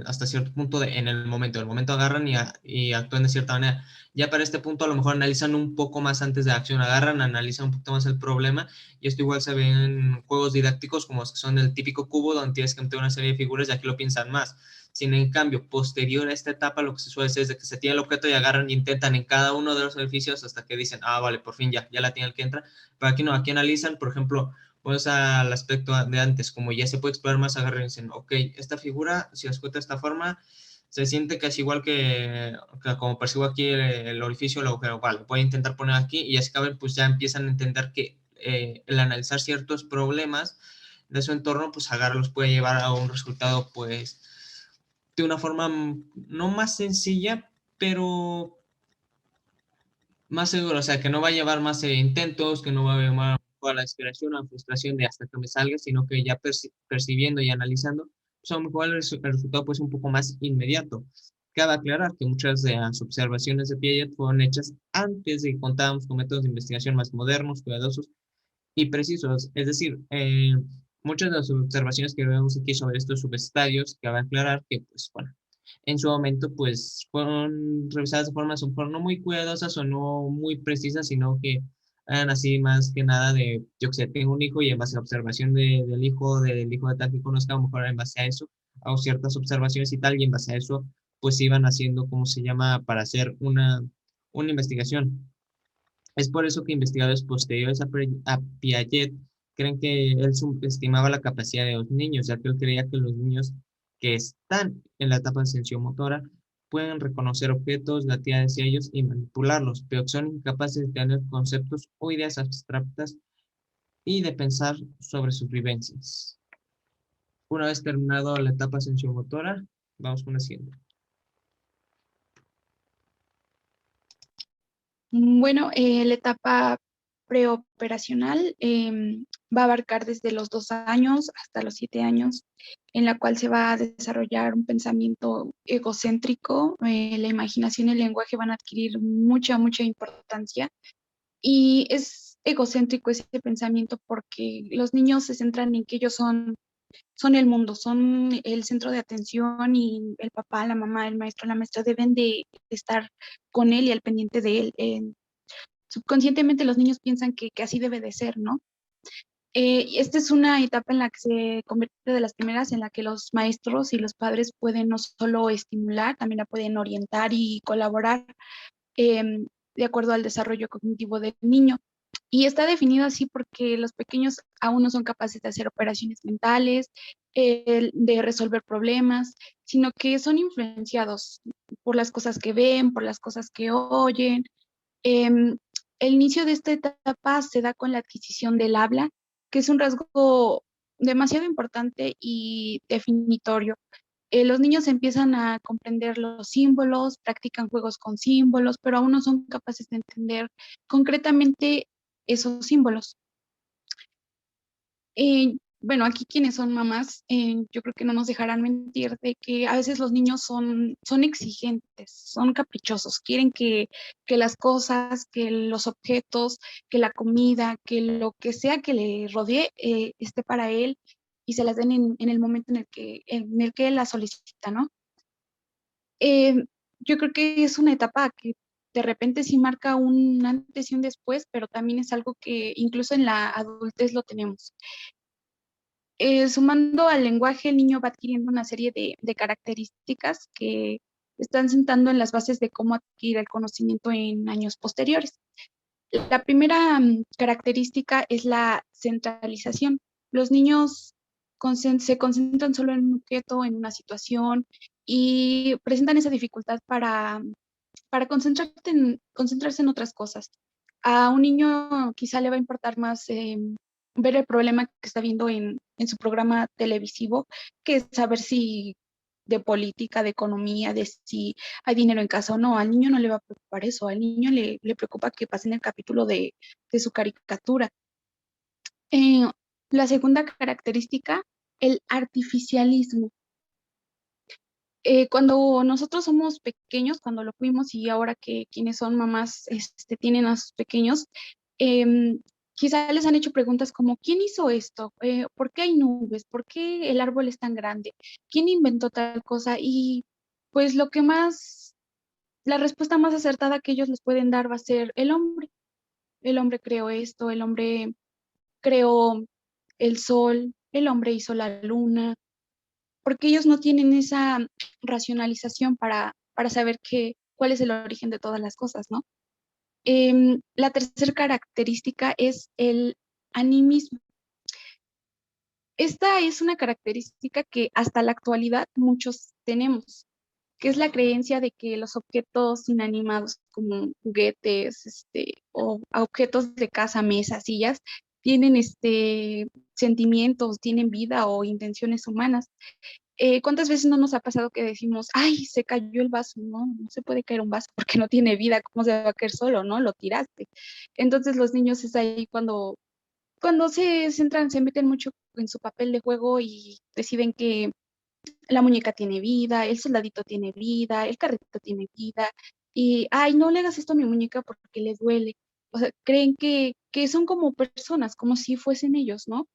[SPEAKER 6] hasta cierto punto en el momento. En el momento agarran y actúan de cierta manera. Ya para este punto a lo mejor analizan un poco más antes de la acción. Agarran, analizan un poquito más el problema. Y esto igual se ve en juegos didácticos como los que son el típico cubo donde tienes que meter una serie de figuras y aquí lo piensan más. Sin en cambio, posterior a esta etapa, lo que se suele hacer es de que se tiene el objeto y agarran y intentan en cada uno de los edificios hasta que dicen, vale, por fin ya la tiene el que entra. Pero aquí no, aquí analizan, por ejemplo, pues al aspecto de antes, como ya se puede explorar más, agarren y dicen, ok, esta figura, si la escucho de esta forma, se siente casi igual que como percibo aquí el orificio, el agujero. Vale, voy a intentar poner aquí y así caben, pues ya empiezan a entender que el analizar ciertos problemas de su entorno, pues agarra los puede llevar a un resultado, pues, de una forma no más sencilla, pero más seguro, o sea, que no va a llevar más intentos, que no va a llevar a la desesperación, a la frustración de hasta que me salga, sino que ya percibiendo y analizando, pues a lo mejor el resultado pues un poco más inmediato. Cabe aclarar que muchas de las observaciones de Piaget fueron hechas antes de que contábamos con métodos de investigación más modernos, cuidadosos y precisos. Es decir, muchas de las observaciones que vemos aquí sobre estos subestadios, cabe aclarar que, pues, bueno, en su momento, pues, fueron revisadas de formas un poco no muy cuidadosas o no muy precisas, sino que eran así más que nada de, yo que sé, tengo un hijo y en base a la observación del hijo de tal que conozca, a lo mejor en base a eso, hago ciertas observaciones y tal, y en base a eso, pues iban haciendo, ¿cómo se llama?, para hacer una investigación. Es por eso que investigadores posteriores a Piaget creen que él subestimaba la capacidad de los niños, ya que él creía que los niños que están en la etapa de motora pueden reconocer objetos, latir hacia ellos y manipularlos, pero son incapaces de tener conceptos o ideas abstractas y de pensar sobre sus vivencias. Una vez terminado la etapa motora, vamos con la siguiente.
[SPEAKER 7] Bueno, la etapa preoperacional va a abarcar desde los 2 años hasta los 7 años, en la cual se va a desarrollar un pensamiento egocéntrico. La imaginación y el lenguaje van a adquirir mucha importancia. Y es egocéntrico ese pensamiento porque los niños se centran en que ellos son el mundo, son el centro de atención y el papá, la mamá, el maestro, la maestra deben de estar con él y al pendiente de él. Subconscientemente los niños piensan que así debe de ser, ¿no? Y esta es una etapa en la que se convierte de las primeras en la que los maestros y los padres pueden no solo estimular, también la pueden orientar y colaborar de acuerdo al desarrollo cognitivo del niño. Y está definido así porque los pequeños aún no son capaces de hacer operaciones mentales, de resolver problemas, sino que son influenciados por las cosas que ven, por las cosas que oyen. Em, el inicio de esta etapa se da con la adquisición del habla, que es un rasgo demasiado importante y definitorio. Los niños empiezan a comprender los símbolos, practican juegos con símbolos, pero aún no son capaces de entender concretamente esos símbolos. Bueno, aquí quienes son mamás, yo creo que no nos dejarán mentir de que a veces los niños son exigentes, son caprichosos, quieren que las cosas, que los objetos, que la comida, que lo que sea que le rodee esté para él y se las den en el momento en el que él la solicita, ¿no? Eh, yo creo que es una etapa que de repente sí marca un antes y un después, pero también es algo que incluso en la adultez lo tenemos. Sumando al lenguaje, el niño va adquiriendo una serie de características que están sentando en las bases de cómo adquirir el conocimiento en años posteriores. La primera característica es la centralización. Los niños se concentran solo en un objeto, en una situación, y presentan esa dificultad para concentrarse en otras cosas. A un niño quizá le va a importar más ver el problema que está viendo en su programa televisivo que saber si de política, de economía, de si hay dinero en casa o no. Al niño no le va a preocupar eso, al niño le preocupa que pasen el capítulo de su caricatura. Eh, la segunda característica, el artificialismo. Cuando nosotros somos pequeños, cuando lo fuimos y ahora que quienes son mamás tienen a sus pequeños, quizá les han hecho preguntas como, ¿quién hizo esto? ¿Por qué hay nubes? ¿Por qué el árbol es tan grande? ¿Quién inventó tal cosa? Y pues la respuesta más acertada que ellos les pueden dar va a ser el hombre. El hombre creó esto, el hombre creó el sol, el hombre hizo la luna, porque ellos no tienen esa racionalización para saber cuál es el origen de todas las cosas, ¿no? La tercera característica es el animismo. Esta es una característica que hasta la actualidad muchos tenemos. que es la creencia de que los objetos inanimados como juguetes, o objetos de casa, mesas, sillas, tienen sentimientos, tienen vida o intenciones humanas. ¿Cuántas veces no nos ha pasado que decimos, ay, se cayó el vaso? No, no se puede caer un vaso porque no tiene vida, ¿cómo se va a caer solo? ¿No? Lo tiraste. Entonces los niños es ahí cuando se centran, se meten mucho en su papel de juego y deciden que la muñeca tiene vida, el soldadito tiene vida, el carrito tiene vida, y, ay, no le hagas esto a mi muñeca porque le duele. O sea, creen que son como personas, como si fuesen ellos, ¿no?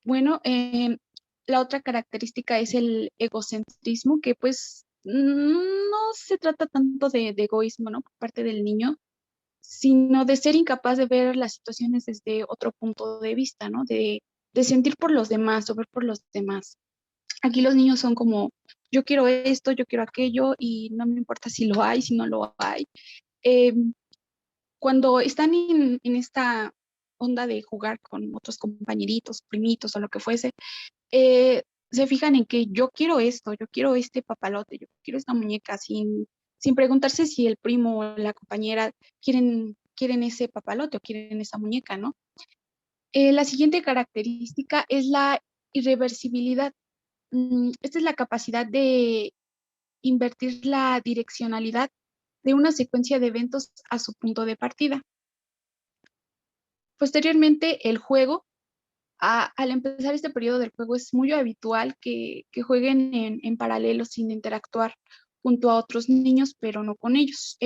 [SPEAKER 7] Bueno, la otra característica es el egocentrismo, que pues no se trata tanto de egoísmo, ¿no? Por parte del niño, sino de ser incapaz de ver las situaciones desde otro punto de vista, ¿no? De sentir por los demás o ver por los demás. Aquí los niños son como, yo quiero esto, yo quiero aquello, y no me importa si lo hay, si no lo hay. Eh, Cuando están en esta onda de jugar con otros compañeritos, primitos o lo que fuese, se fijan en que yo quiero esto, yo quiero este papalote, yo quiero esta muñeca, sin preguntarse si el primo o la compañera quieren ese papalote o quieren esa muñeca, ¿no? La siguiente característica es la irreversibilidad. Esta es la capacidad de invertir la direccionalidad de una secuencia de eventos a su punto de partida. Posteriormente, el juego, al empezar este periodo del juego, es muy habitual que jueguen en paralelo sin interactuar junto a otros niños, pero no con ellos.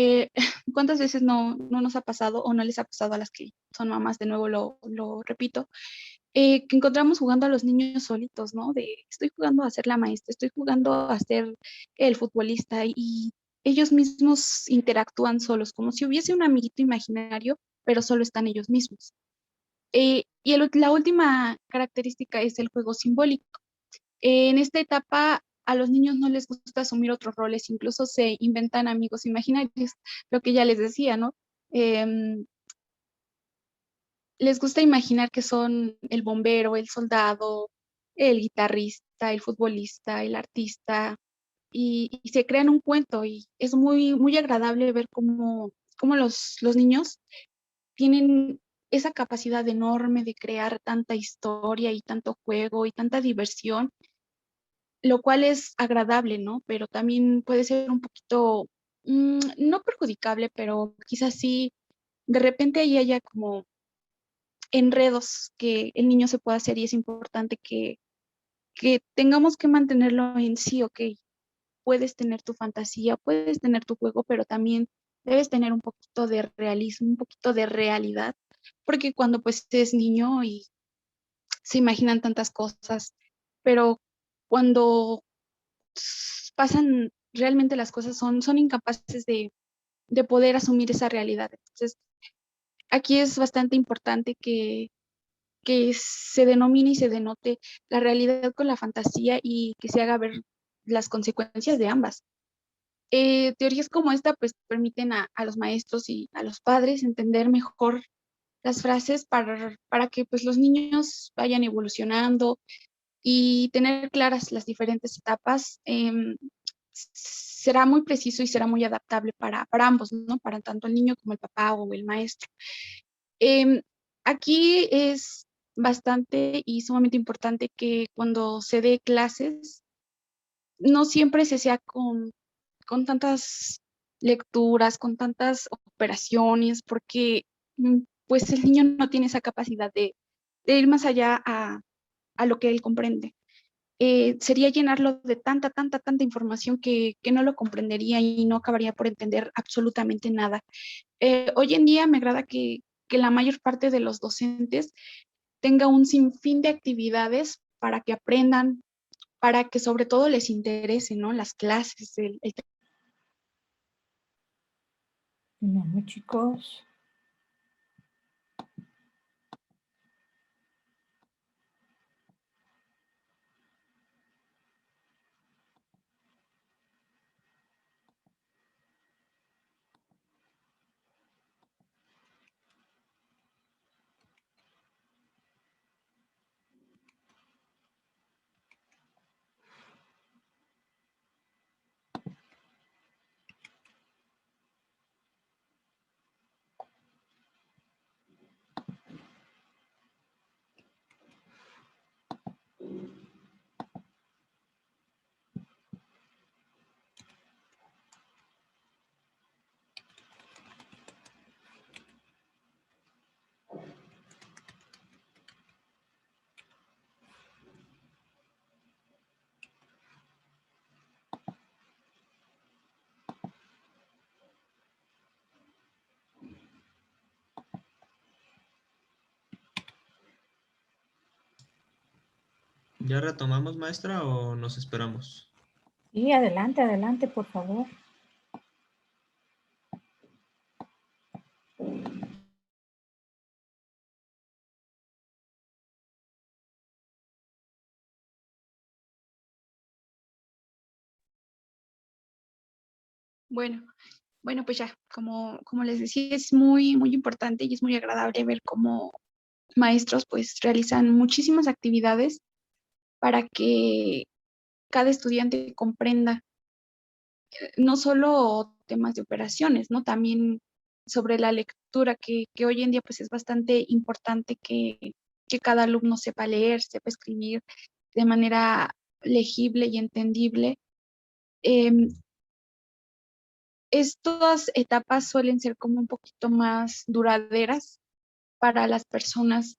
[SPEAKER 7] ¿Cuántas veces no nos ha pasado o no les ha pasado a las que son mamás? De nuevo lo repito, que encontramos jugando a los niños solitos, ¿no? De estoy jugando a ser la maestra, estoy jugando a ser el futbolista, y ellos mismos interactúan solos, como si hubiese un amiguito imaginario, pero solo están ellos mismos. La última característica es el juego simbólico. En esta etapa a los niños no les gusta asumir otros roles, incluso se inventan amigos imaginarios, lo que ya les decía, ¿no? Em, Les gusta imaginar que son el bombero, el soldado, el guitarrista, el futbolista, el artista, y se crean un cuento, y es muy, muy agradable ver cómo los niños tienen esa capacidad enorme de crear tanta historia y tanto juego y tanta diversión, lo cual es agradable, ¿no? Pero también puede ser un poquito, no perjudicable, pero quizás sí, de repente ahí haya como enredos que el niño se pueda hacer, y es importante que tengamos que mantenerlo en sí, ok, puedes tener tu fantasía, puedes tener tu juego, pero también debes tener un poquito de realismo, un poquito de realidad, porque cuando pues es niño y se imaginan tantas cosas, pero cuando pasan realmente las cosas son incapaces de poder asumir esa realidad. Entonces, aquí es bastante importante que se denomine y se denote la realidad con la fantasía, y que se haga ver las consecuencias de ambas. Teorías como esta pues permiten a los maestros y a los padres entender mejor las frases para que pues los niños vayan evolucionando y tener claras las diferentes etapas. Será muy preciso y será muy adaptable para ambos, ¿no? Para tanto el niño como el papá o el maestro. Em, Aquí es bastante y sumamente importante que cuando se dé clases, no siempre se sea con tantas lecturas, con tantas operaciones, porque pues el niño no tiene esa capacidad de ir más allá a lo que él comprende. Sería llenarlo de tanta, tanta, tanta información que no lo comprendería y no acabaría por entender absolutamente nada. Hoy en día me agrada que la mayor parte de los docentes tenga un sinfín de actividades para que aprendan, para que sobre todo les interese, ¿no? Las clases,
[SPEAKER 1] Bueno, chicos.
[SPEAKER 6] ¿Ya retomamos, maestra, o nos esperamos?
[SPEAKER 1] Sí, adelante, adelante, por favor.
[SPEAKER 7] Bueno, bueno, pues ya, como les decía, es muy, muy importante y es muy agradable ver cómo maestros pues realizan muchísimas actividades para que cada estudiante comprenda no solo temas de operaciones, ¿no? También sobre la lectura, que hoy en día pues es bastante importante que cada alumno sepa leer, sepa escribir de manera legible y entendible. Em, Estas etapas suelen ser como un poquito más duraderas para las personas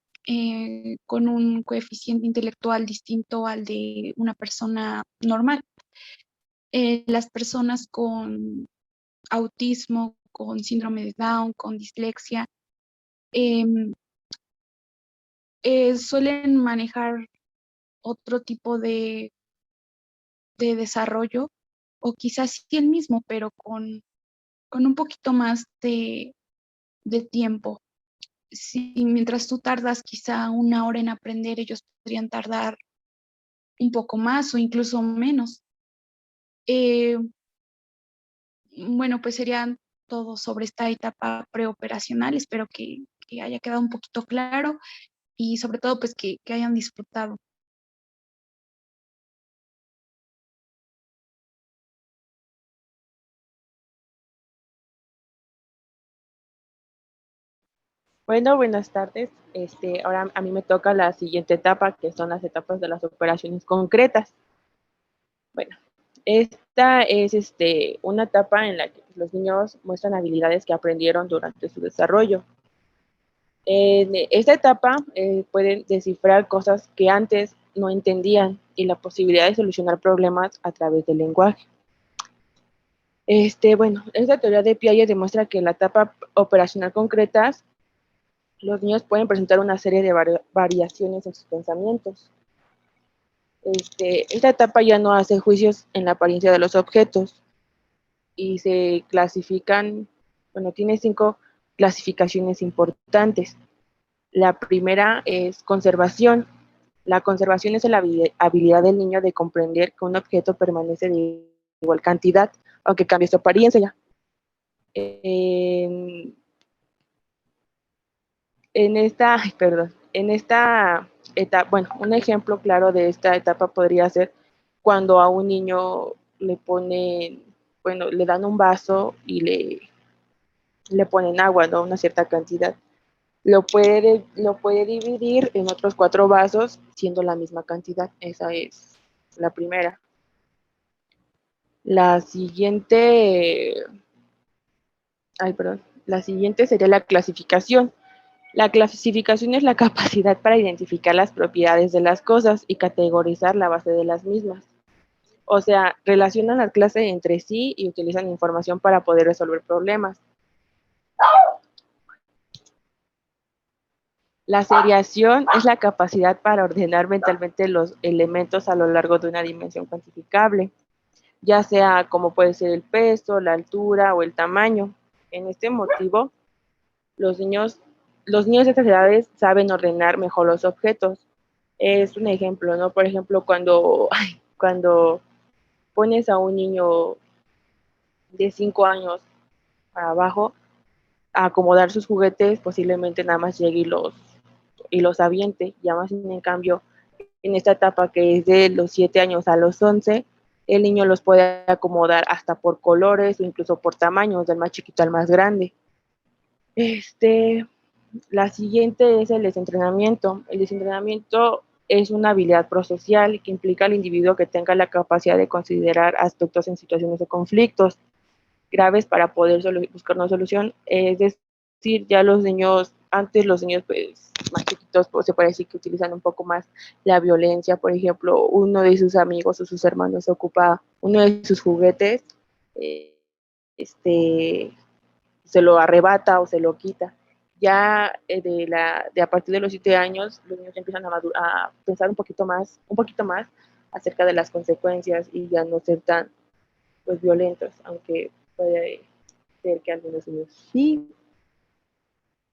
[SPEAKER 7] con un coeficiente intelectual distinto al de una persona normal. Las personas con autismo, con síndrome de Down, con dislexia, em, suelen manejar otro tipo de desarrollo, o quizás sí el mismo, pero con un poquito más de tiempo. Si mientras tú tardas quizá 1 hora en aprender, ellos podrían tardar un poco más o incluso menos. Eh, bueno, pues serían todo sobre esta etapa preoperacional. Espero que haya quedado un poquito claro y sobre todo pues que hayan disfrutado.
[SPEAKER 8] Bueno, buenas tardes. Ahora a mí me toca la siguiente etapa, que son las etapas de las operaciones concretas. Bueno, esta es una etapa en la que los niños muestran habilidades que aprendieron durante su desarrollo. En esta etapa pueden descifrar cosas que antes no entendían y la posibilidad de solucionar problemas a través del lenguaje. Bueno, esta teoría de Piaget demuestra que en la etapa operacional concretas los niños pueden presentar una serie de variaciones en sus pensamientos. Esta etapa ya no hace juicios en la apariencia de los objetos y se clasifican, bueno, tiene 5 clasificaciones importantes. La primera es conservación. La conservación es la habilidad del niño de comprender que un objeto permanece de igual cantidad, aunque cambie su apariencia. En esta etapa, bueno, un ejemplo claro de esta etapa podría ser cuando a un niño le ponen, bueno, le dan un vaso y le ponen agua, ¿no? Una cierta cantidad. Lo puede dividir en otros 4 vasos, siendo la misma cantidad. Esa es la primera. La siguiente, la siguiente sería la clasificación. La clasificación es la capacidad para identificar las propiedades de las cosas y categorizar la base de las mismas. O sea, relacionan las clases entre sí y utilizan información para poder resolver problemas. La seriación es la capacidad para ordenar mentalmente los elementos a lo largo de una dimensión cuantificable, ya sea como puede ser el peso, la altura o el tamaño. En este motivo, los niños de estas edades saben ordenar mejor los objetos. Es un ejemplo, ¿no? Por ejemplo, cuando pones a un niño de 5 años para abajo a acomodar sus juguetes, posiblemente nada más llegue y los aviente. Ya más en cambio, en esta etapa que es de los 7 años a los 11, el niño los puede acomodar hasta por colores o incluso por tamaños, del más chiquito al más grande. La siguiente es el desentrenamiento. El desentrenamiento es una habilidad prosocial que implica al individuo que tenga la capacidad de considerar aspectos en situaciones de conflictos graves para poder buscar una solución. Es decir, ya los niños, antes los niños pues más chiquitos, pues se puede decir que utilizan un poco más la violencia. Por ejemplo, uno de sus amigos o sus hermanos ocupa uno de sus juguetes, se lo arrebata o se lo quita. Ya de a partir de los 7 años, los niños empiezan a pensar un poquito más acerca de las consecuencias y ya no ser tan pues violentos, aunque puede ser que algunos niños sí.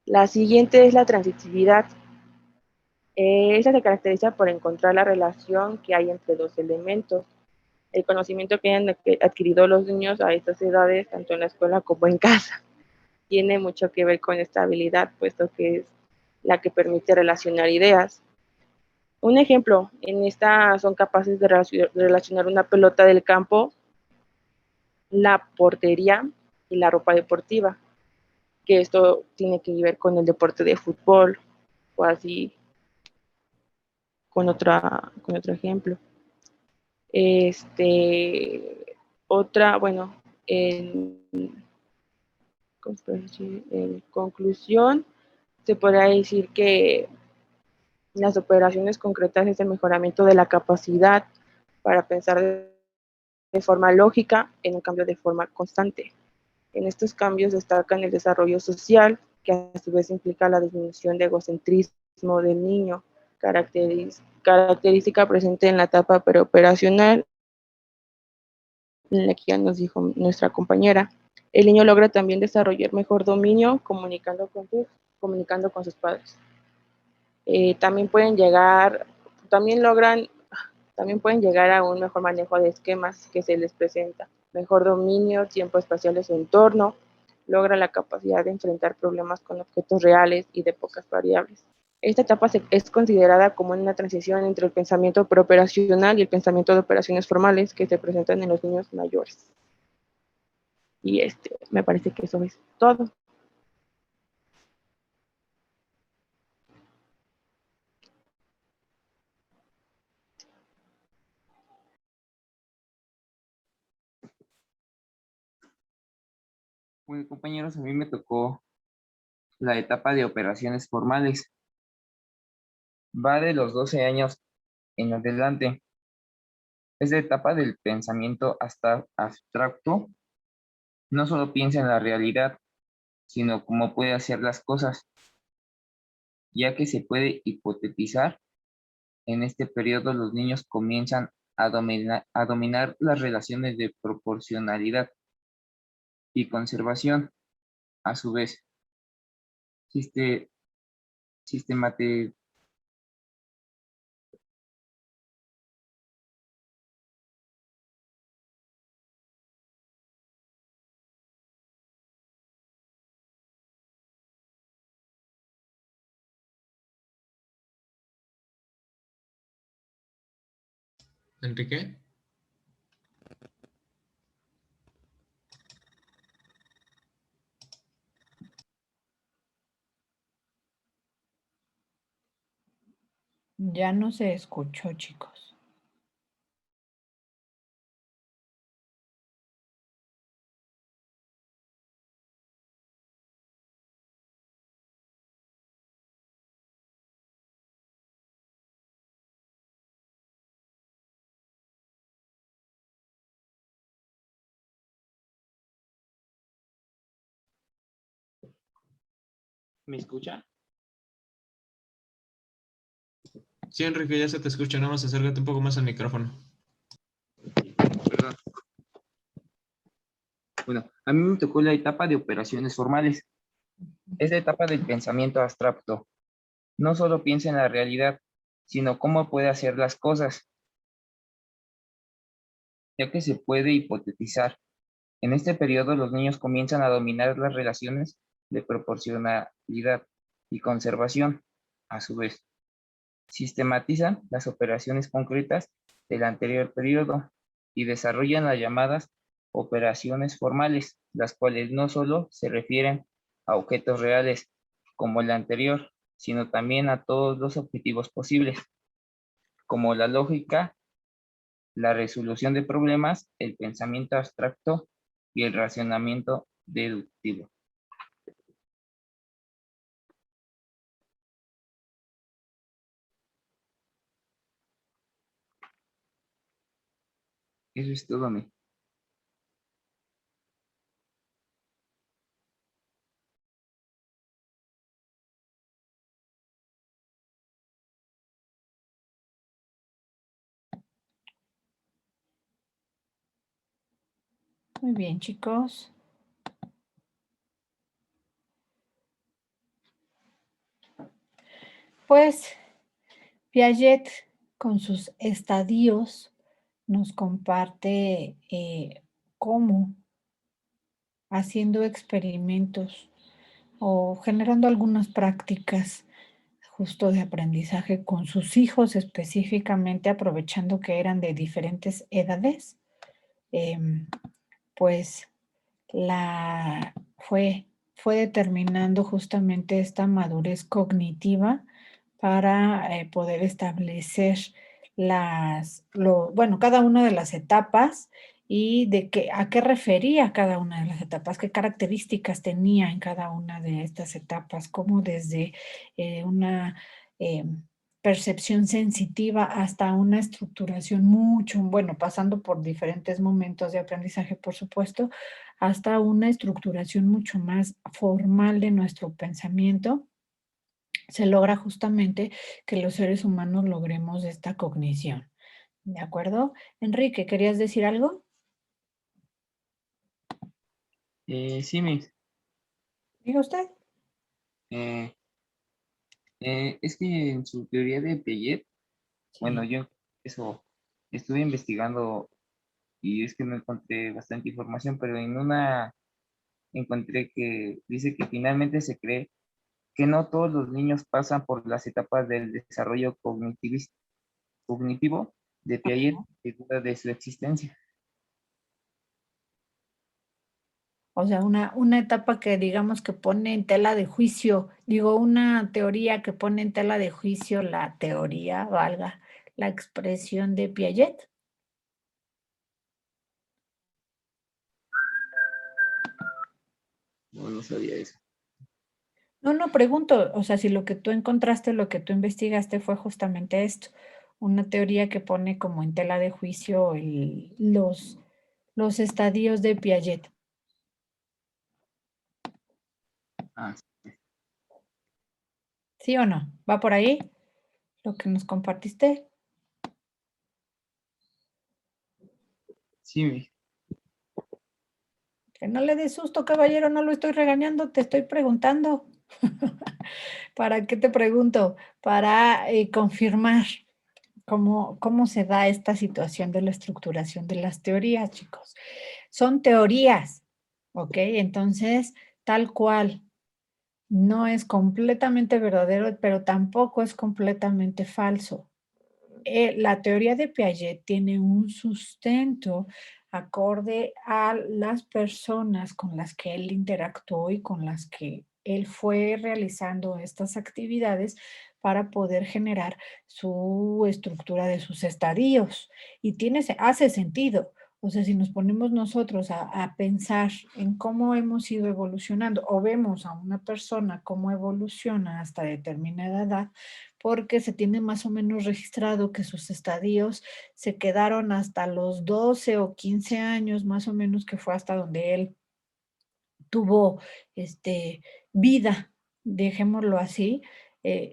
[SPEAKER 8] La siguiente es la transitividad. Esta se caracteriza por encontrar la relación que hay entre dos elementos. El conocimiento que hayan adquirido los niños a estas edades, tanto en la escuela como en casa, tiene mucho que ver con esta habilidad, puesto que es la que permite relacionar ideas. Un ejemplo, en esta son capaces de relacionar una pelota del campo, la portería y la ropa deportiva, que esto tiene que ver con el deporte de fútbol o así con otro ejemplo. Otra, bueno, en conclusión, se podría decir que las operaciones concretas es el mejoramiento de la capacidad para pensar de forma lógica en un cambio de forma constante. En estos cambios destacan el desarrollo social, que a su vez implica la disminución de egocentrismo del niño, característica presente en la etapa preoperacional, en la que ya nos dijo nuestra compañera. El niño logra también desarrollar mejor dominio comunicando con sus padres. También pueden llegar, también logran, también pueden llegar a un mejor manejo de esquemas que se les presenta, mejor dominio, tiempo espacial de su entorno, logra la capacidad de enfrentar problemas con objetos reales y de pocas variables. Esta etapa es considerada como una transición entre el pensamiento preoperacional y el pensamiento de operaciones formales que se presentan en los niños mayores. Y me parece que eso es todo.
[SPEAKER 9] Bueno, compañeros, a mí me tocó la etapa de operaciones formales. Va de los 12 años en adelante. Es la etapa del pensamiento hasta abstracto. No solo piensa en la realidad, sino cómo puede hacer las cosas, ya que se puede hipotetizar. En este periodo los niños comienzan a dominar las relaciones de proporcionalidad y conservación. A su vez, siste- sistemate-
[SPEAKER 6] Enrique.
[SPEAKER 1] Ya no se escuchó, chicos.
[SPEAKER 9] ¿Me escucha?
[SPEAKER 6] Sí, Enrique, ya se te escucha, nada más acércate un poco más al micrófono.
[SPEAKER 9] Perdón. Bueno, a mí me tocó la etapa de operaciones formales. Es la etapa del pensamiento abstracto. No solo piensa en la realidad, sino cómo puede hacer las cosas, ya que se puede hipotetizar. En este periodo los niños comienzan a dominar las relaciones de proporcionalidad y conservación. A su vez, sistematizan las operaciones concretas del anterior periodo y desarrollan las llamadas operaciones formales, las cuales no solo se refieren a objetos reales como el anterior, sino también a todos los objetivos posibles, como la lógica, la resolución de problemas, el pensamiento abstracto y el razonamiento deductivo. Eso es todo, mi.
[SPEAKER 1] Muy bien, chicos. Pues Piaget, con sus estadios, nos comparte cómo, haciendo experimentos o generando algunas prácticas justo de aprendizaje con sus hijos, específicamente aprovechando que eran de diferentes edades, pues fue determinando justamente esta madurez cognitiva para poder establecer cada una de las etapas y a qué refería cada una de las etapas, qué características tenía en cada una de estas etapas, como desde una percepción sensitiva hasta una estructuración pasando por diferentes momentos de aprendizaje, por supuesto, hasta una estructuración mucho más formal de nuestro pensamiento, se logra justamente que los seres humanos logremos esta cognición. ¿De acuerdo? Enrique, ¿querías decir algo?
[SPEAKER 9] Sí, Miss.
[SPEAKER 1] Diga usted.
[SPEAKER 9] Eh, es que en su teoría de Piaget, bueno, yo eso estuve investigando y es que no encontré bastante información, pero en una encontré que dice que finalmente se cree que no todos los niños pasan por las etapas del desarrollo cognitivo de Piaget que duda de su existencia.
[SPEAKER 1] O sea, una etapa que digamos que pone en tela de juicio, una teoría que pone en tela de juicio la teoría, valga la expresión de Piaget.
[SPEAKER 9] No sabía eso.
[SPEAKER 1] No, pregunto, o sea, si lo que tú encontraste, lo que tú investigaste fue justamente esto, una teoría que pone como en tela de juicio los estadios de Piaget.
[SPEAKER 9] Ah,
[SPEAKER 1] ¿Sí o no? ¿Va por ahí lo que nos compartiste?
[SPEAKER 9] sí, Miss.
[SPEAKER 1] Que no le des susto, caballero, no lo estoy regañando, te estoy preguntando. ¿Para qué te pregunto? Para confirmar cómo se da esta situación de la estructuración de las teorías, chicos. Son teorías, ¿ok? Entonces, tal cual, no es completamente verdadero, pero tampoco es completamente falso. La teoría de Piaget tiene un sustento acorde a las personas con las que él interactuó y con las que él fue realizando estas actividades para poder generar su estructura de sus estadios. Y hace sentido. O sea, si nos ponemos nosotros a pensar en cómo hemos ido evolucionando o vemos a una persona cómo evoluciona hasta determinada edad, porque se tiene más o menos registrado que sus estadios se quedaron hasta los 12 o 15 años, más o menos, que fue hasta donde él tuvo vida, dejémoslo así.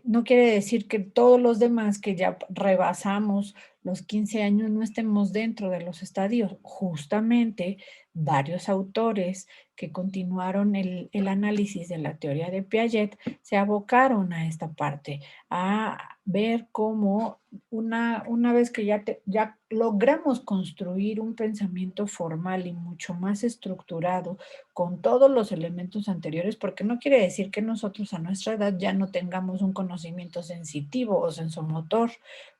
[SPEAKER 1] No quiere decir que todos los demás que ya rebasamos los 15 años no estemos dentro de los estadios. Justamente varios autores que continuaron el análisis de la teoría de Piaget se abocaron a esta parte, a ver cómo una vez que ya logramos construir un pensamiento formal y mucho más estructurado con todos los elementos anteriores, porque no quiere decir que nosotros a nuestra edad ya no tengamos un conocimiento sensitivo o sensomotor.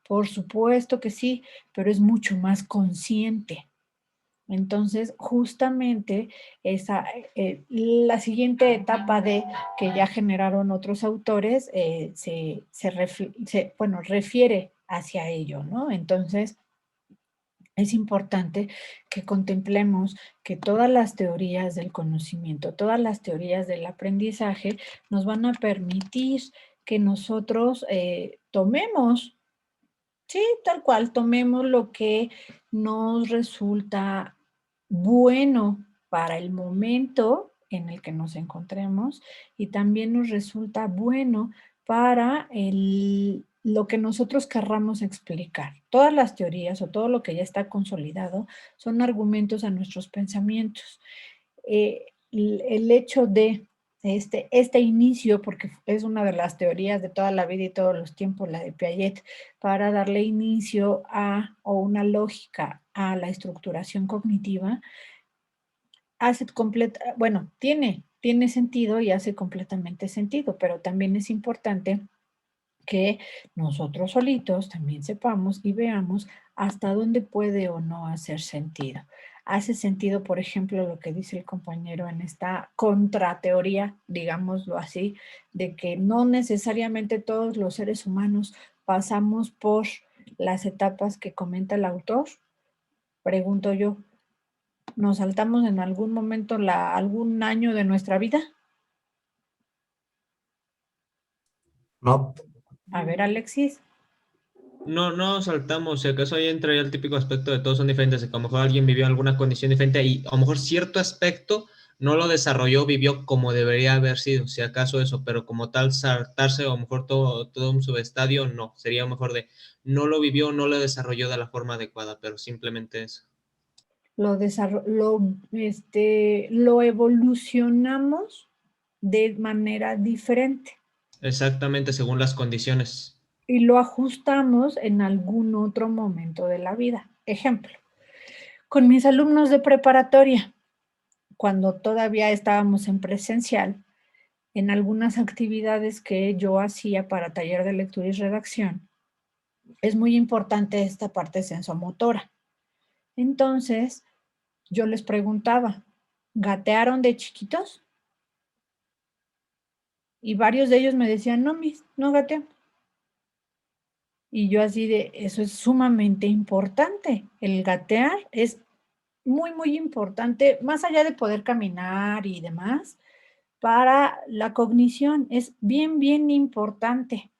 [SPEAKER 1] Por supuesto que sí, pero es mucho más consciente. Entonces, justamente la siguiente etapa que ya generaron otros autores refiere hacia ello, ¿no? Entonces, es importante que contemplemos que todas las teorías del conocimiento, todas las teorías del aprendizaje nos van a permitir que nosotros tomemos, sí, tal cual, tomemos lo que nos resulta bueno para el momento en el que nos encontremos y también nos resulta bueno para lo que nosotros querramos explicar. Todas las teorías o todo lo que ya está consolidado son argumentos a nuestros pensamientos. El hecho de este inicio, porque es una de las teorías de toda la vida y todos los tiempos, la de Piaget, para darle inicio a, o una lógica a la estructuración cognitiva, hace completa, bueno, tiene sentido y hace completamente sentido, pero también es importante que nosotros solitos también sepamos y veamos hasta dónde puede o no hacer sentido. Hace sentido, por ejemplo, lo que dice el compañero en esta contrateoría, digámoslo así, de que no necesariamente todos los seres humanos pasamos por las etapas que comenta el autor. Pregunto yo, ¿nos saltamos en algún momento algún año de nuestra vida?
[SPEAKER 2] No,
[SPEAKER 1] A ver, Alexis.
[SPEAKER 6] No saltamos, si acaso ahí entra ya el típico aspecto de todos son diferentes, de que a lo mejor alguien vivió alguna condición diferente y a lo mejor cierto aspecto no lo desarrolló, vivió como debería haber sido, si acaso eso, pero como tal saltarse o a lo mejor todo un subestadio, no, sería mejor de no lo vivió, no lo desarrolló de la forma adecuada, pero simplemente eso.
[SPEAKER 1] Lo evolucionamos de manera diferente
[SPEAKER 6] Exactamente, según las condiciones.
[SPEAKER 1] y lo ajustamos en algún otro momento de la vida. Ejemplo, con mis alumnos de preparatoria, cuando todavía estábamos en presencial, en algunas actividades que yo hacía para taller de lectura y redacción, es muy importante esta parte sensomotora. Entonces, yo les preguntaba, ¿gatearon de chiquitos? Y varios de ellos me decían, no, Miss, no gateamos. Y yo así de, eso es sumamente importante. El gatear es muy, muy importante, más allá de poder caminar y demás, para la cognición es bien, bien importante.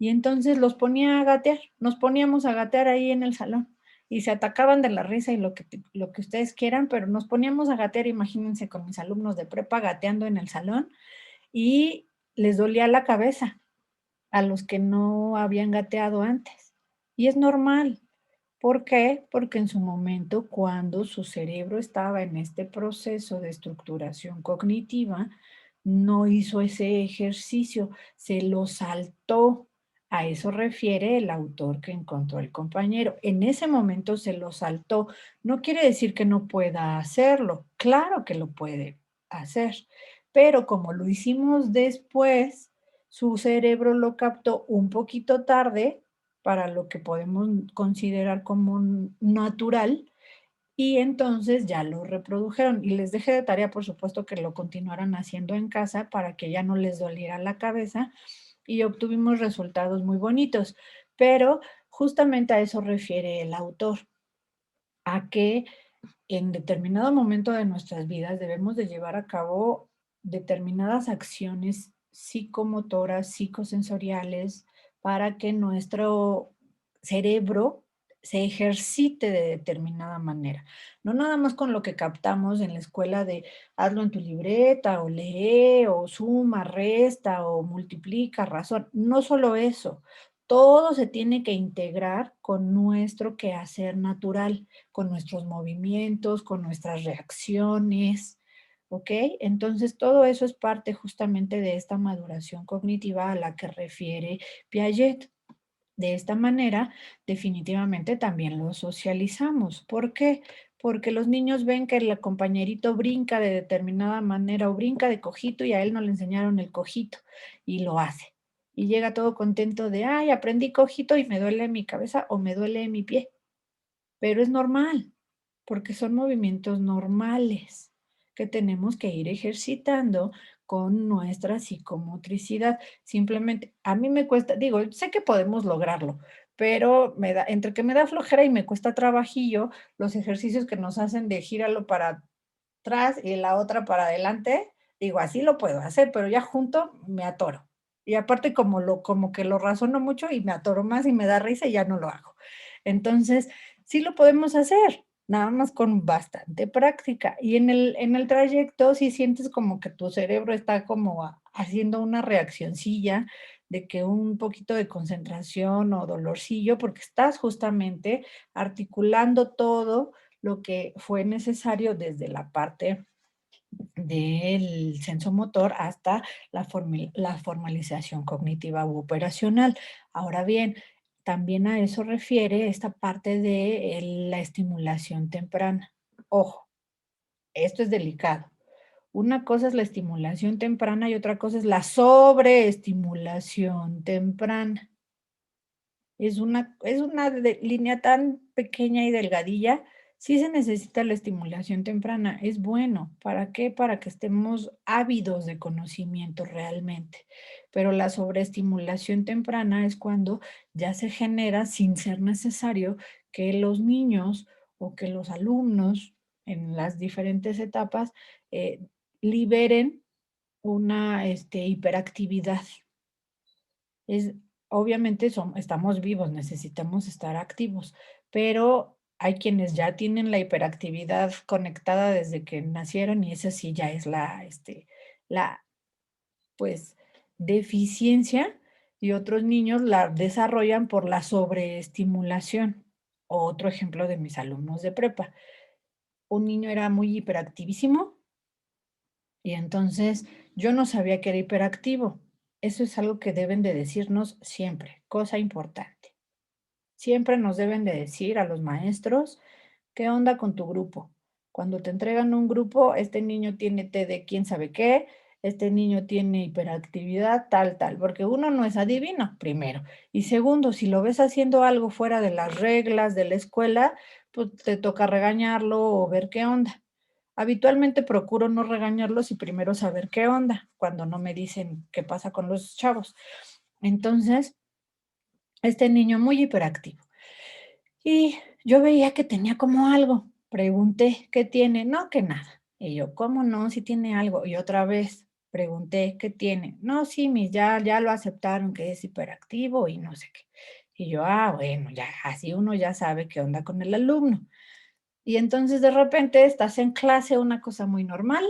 [SPEAKER 1] Y entonces los ponía a gatear, nos poníamos a gatear ahí en el salón y se atacaban de la risa y lo que ustedes quieran, pero nos poníamos a gatear, imagínense con mis alumnos de prepa gateando en el salón y les dolía la cabeza a los que no habían gateado antes. Y es normal. ¿Por qué? Porque en su momento, cuando su cerebro estaba en este proceso de estructuración cognitiva, no hizo ese ejercicio, se lo saltó. A eso refiere el autor que encontró el compañero. En ese momento se lo saltó. No quiere decir que no pueda hacerlo. Claro que lo puede hacer. Pero como lo hicimos después, su cerebro lo captó un poquito tarde para lo que podemos considerar como natural, y entonces ya lo reprodujeron. Y les dejé de tarea, por supuesto, que lo continuaran haciendo en casa para que ya no les doliera la cabeza y obtuvimos resultados muy bonitos. Pero justamente a eso refiere el autor, a que en determinado momento de nuestras vidas debemos de llevar a cabo determinadas acciones psicomotoras, psicosensoriales, para que nuestro cerebro se ejercite de determinada manera. No nada más con lo que captamos en la escuela de hazlo en tu libreta, o lee, o suma, resta, o multiplica, razón. No solo eso, todo se tiene que integrar con nuestro quehacer natural, con nuestros movimientos, con nuestras reacciones, ¿ok? Entonces, todo eso es parte justamente de esta maduración cognitiva a la que refiere Piaget. De esta manera, definitivamente también lo socializamos. ¿Por qué? Porque los niños ven que el compañerito brinca de determinada manera o brinca de cojito y a él no le enseñaron el cojito y lo hace. Y llega todo contento de, ay, aprendí cojito y me duele mi cabeza o me duele mi pie. Pero es normal, porque son movimientos normales que tenemos que ir ejercitando con nuestra psicomotricidad. Simplemente, a mí me cuesta, digo, sé que podemos lograrlo, pero entre que me da flojera y me cuesta trabajillo, los ejercicios que nos hacen de gíralo para atrás y la otra para adelante, digo, así lo puedo hacer, pero ya junto me atoro. Y aparte como que lo razono mucho y me atoro más y me da risa y ya no lo hago. Entonces, sí lo podemos hacer, nada más con bastante práctica. Y en el trayecto, si sientes como que tu cerebro está como haciendo una reaccioncilla, de que un poquito de concentración o dolorcillo, porque estás justamente articulando todo lo que fue necesario desde la parte del sensomotor hasta la formalización cognitiva u operacional. Ahora bien, también a eso refiere esta parte de la estimulación temprana. Ojo, esto es delicado. Una cosa es la estimulación temprana y otra cosa es la sobreestimulación temprana. Es una línea tan pequeña y delgadilla. Sí se necesita la estimulación temprana. Es bueno. ¿Para qué? Para que estemos ávidos de conocimiento realmente. Pero la sobreestimulación temprana es cuando ya se genera sin ser necesario que los niños o que los alumnos en las diferentes etapas liberen una hiperactividad. Obviamente estamos vivos, necesitamos estar activos, pero hay quienes ya tienen la hiperactividad conectada desde que nacieron y esa sí ya es la pues, deficiencia y otros niños la desarrollan por la sobreestimulación. Otro ejemplo de mis alumnos de prepa. Un niño era muy hiperactivísimo y entonces yo no sabía que era hiperactivo. Eso es algo que deben de decirnos siempre, cosa importante. Siempre nos deben de decir a los maestros, ¿qué onda con tu grupo? Cuando te entregan un grupo, este niño tiene T de quién sabe qué, este niño tiene hiperactividad, tal, porque uno no es adivino, primero. Y segundo, si lo ves haciendo algo fuera de las reglas de la escuela, pues te toca regañarlo o ver qué onda. Habitualmente procuro no regañarlos y primero saber qué onda, cuando no me dicen qué pasa con los chavos. Entonces, este niño muy hiperactivo. Y yo veía que tenía como algo. Pregunté, ¿qué tiene? No, que nada. Y yo, ¿cómo no? Si tiene algo. Y otra vez pregunté, ¿qué tiene? No, sí, ya lo aceptaron que es hiperactivo y no sé qué. Y yo, bueno, ya, así uno ya sabe qué onda con el alumno. Y entonces de repente estás en clase, una cosa muy normal,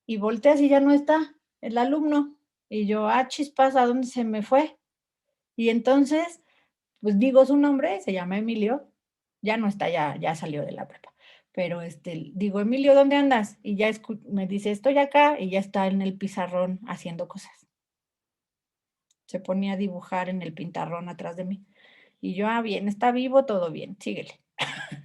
[SPEAKER 1] y volteas y ya no está el alumno. Y yo, chispas, ¿a dónde se me fue? Y entonces, pues digo su nombre, se llama Emilio, ya no está, ya salió de la prepa. Pero digo, Emilio, ¿dónde andas? Y ya me dice, estoy acá, y ya está en el pizarrón haciendo cosas. Se ponía a dibujar en el pintarrón atrás de mí. Y yo, bien, está vivo, todo bien, síguele.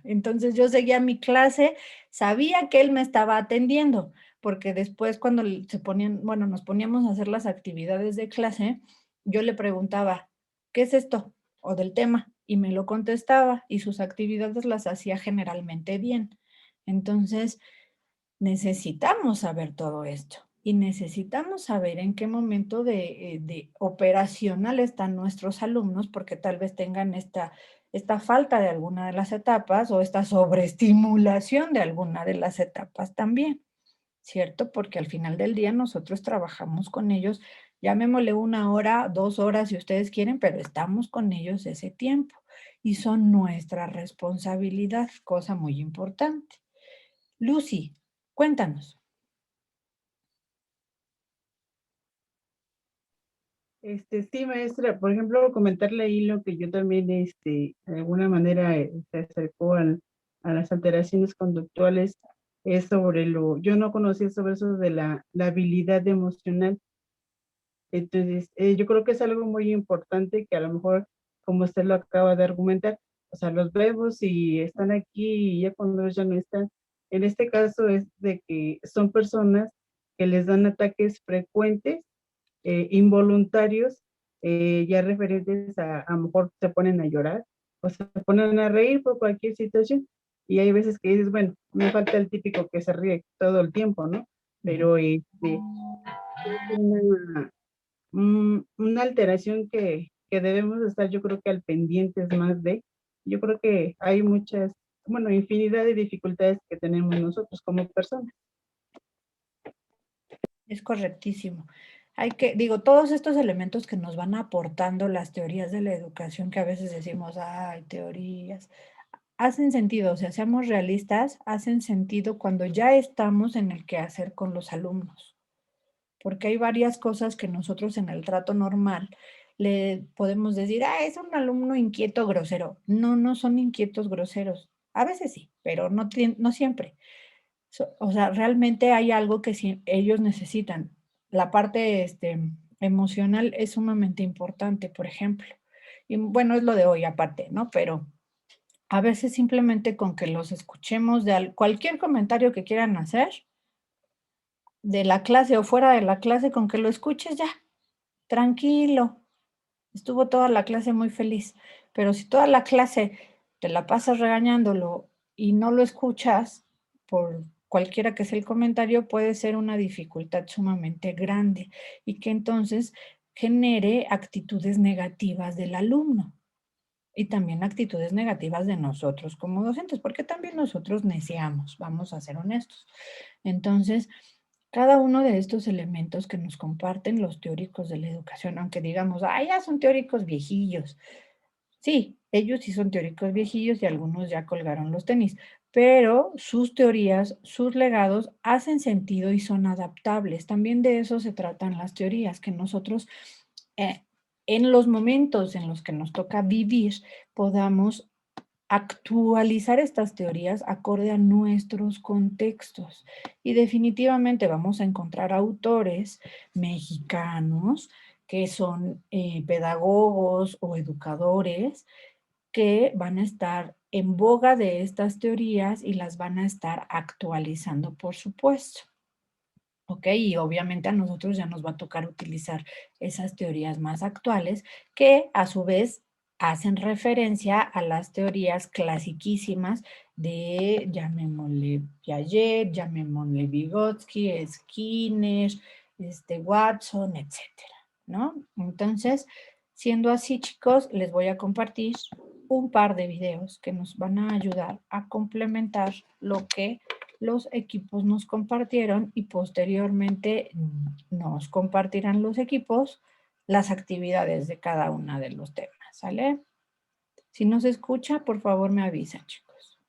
[SPEAKER 1] Entonces yo seguía mi clase, sabía que él me estaba atendiendo, porque después cuando nos poníamos a hacer las actividades de clase, yo le preguntaba, ¿qué es esto? O del tema, y me lo contestaba, y sus actividades las hacía generalmente bien. Entonces, necesitamos saber todo esto y necesitamos saber en qué momento de operacional están nuestros alumnos, porque tal vez tengan esta falta de alguna de las etapas o esta sobreestimulación de alguna de las etapas también, ¿cierto? Porque al final del día nosotros trabajamos con ellos, llamémosle 1 hora, 2 horas si ustedes quieren, pero estamos con ellos ese tiempo y son nuestra responsabilidad, cosa muy importante. Lucy, cuéntanos.
[SPEAKER 5] Sí, maestra, por ejemplo, comentarle ahí lo que yo también, de alguna manera se acercó a las alteraciones conductuales, es sobre yo no conocía sobre eso de la habilidad emocional. Entonces, yo creo que es algo muy importante que a lo mejor, como usted lo acaba de argumentar, o sea, los vemos y están aquí y ya cuando ya no están. En este caso es de que son personas que les dan ataques frecuentes, involuntarios, ya referentes a lo mejor se ponen a llorar o se ponen a reír por cualquier situación. Y hay veces que dices, bueno, me falta el típico que se ríe todo el tiempo, ¿no? Pero es una alteración que debemos estar, yo creo que al pendientes más yo creo que hay muchas, bueno, infinidad de dificultades que tenemos nosotros como personas.
[SPEAKER 1] Es correctísimo. Todos estos elementos que nos van aportando las teorías de la educación, que a veces decimos, teorías, hacen sentido, o sea, seamos realistas, hacen sentido cuando ya estamos en el quehacer con los alumnos. porque hay varias cosas que nosotros en el trato normal le podemos decir, es un alumno inquieto grosero. No, no son inquietos groseros. A veces sí, pero no, no siempre. O sea, realmente hay algo que ellos necesitan. La parte emocional es sumamente importante, por ejemplo. Y bueno, es lo de hoy aparte, ¿no? Pero a veces simplemente con que los escuchemos de cualquier comentario que quieran hacer, de la clase o fuera de la clase, con que lo escuches ya, tranquilo. Estuvo toda la clase muy feliz. Pero si toda la clase te la pasas regañándolo y no lo escuchas, por cualquiera que sea el comentario, puede ser una dificultad sumamente grande y que entonces genere actitudes negativas del alumno y también actitudes negativas de nosotros como docentes, porque también nosotros neciamos, vamos a ser honestos. Entonces, cada uno de estos elementos que nos comparten los teóricos de la educación, aunque digamos, ya son teóricos viejillos. Sí, ellos sí son teóricos viejillos y algunos ya colgaron los tenis, pero sus teorías, sus legados hacen sentido y son adaptables. También de eso se tratan las teorías, que nosotros en los momentos en los que nos toca vivir podamos actualizar estas teorías acorde a nuestros contextos. Y definitivamente vamos a encontrar autores mexicanos que son pedagogos o educadores que van a estar en boga de estas teorías y las van a estar actualizando, por supuesto. ¿Ok? Y obviamente a nosotros ya nos va a tocar utilizar esas teorías más actuales que a su vez hacen referencia a las teorías clasiquísimas de, llamémosle Piaget, llamémosle Vygotsky, Skinner, Watson, etcétera, ¿no? Entonces, siendo así, chicos, les voy a compartir un par de videos que nos van a ayudar a complementar lo que los equipos nos compartieron y posteriormente nos compartirán los equipos las actividades de cada uno de los temas, ¿sale? Si no se escucha, por favor me avisan, chicos.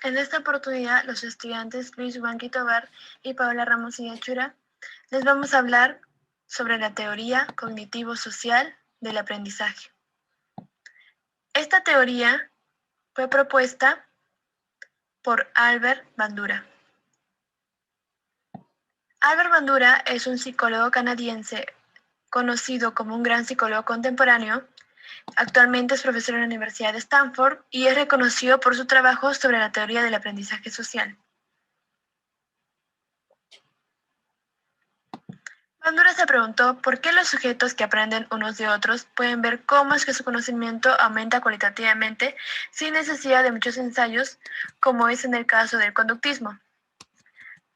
[SPEAKER 10] En esta oportunidad, los estudiantes Luis Juanqui Tobar y Paola Ramos y Achura les vamos a hablar sobre la teoría cognitivo-social del aprendizaje. Esta teoría fue propuesta por Albert Bandura. Albert Bandura es un psicólogo canadiense conocido como un gran psicólogo contemporáneo. Actualmente es profesor en la Universidad de Stanford y es reconocido por su trabajo sobre la teoría del aprendizaje social. Bandura se preguntó por qué los sujetos que aprenden unos de otros pueden ver cómo es que su conocimiento aumenta cualitativamente sin necesidad de muchos ensayos, como es en el caso del conductismo.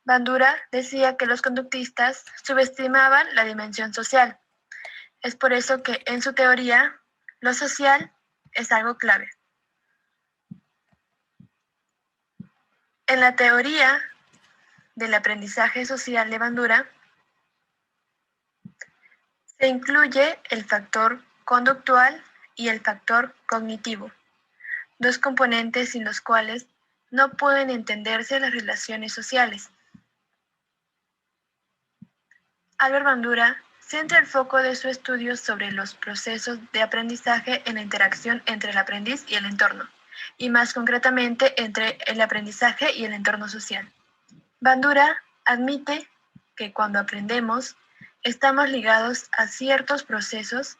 [SPEAKER 10] Bandura decía que los conductistas subestimaban la dimensión social. Es por eso que en su teoría, lo social es algo clave. En la teoría del aprendizaje social de Bandura, se incluye el factor conductual y el factor cognitivo, dos componentes sin los cuales no pueden entenderse las relaciones sociales. Albert Bandura centra el foco de su estudio sobre los procesos de aprendizaje en la interacción entre el aprendiz y el entorno, y más concretamente entre el aprendizaje y el entorno social. Bandura admite que cuando aprendemos, estamos ligados a ciertos procesos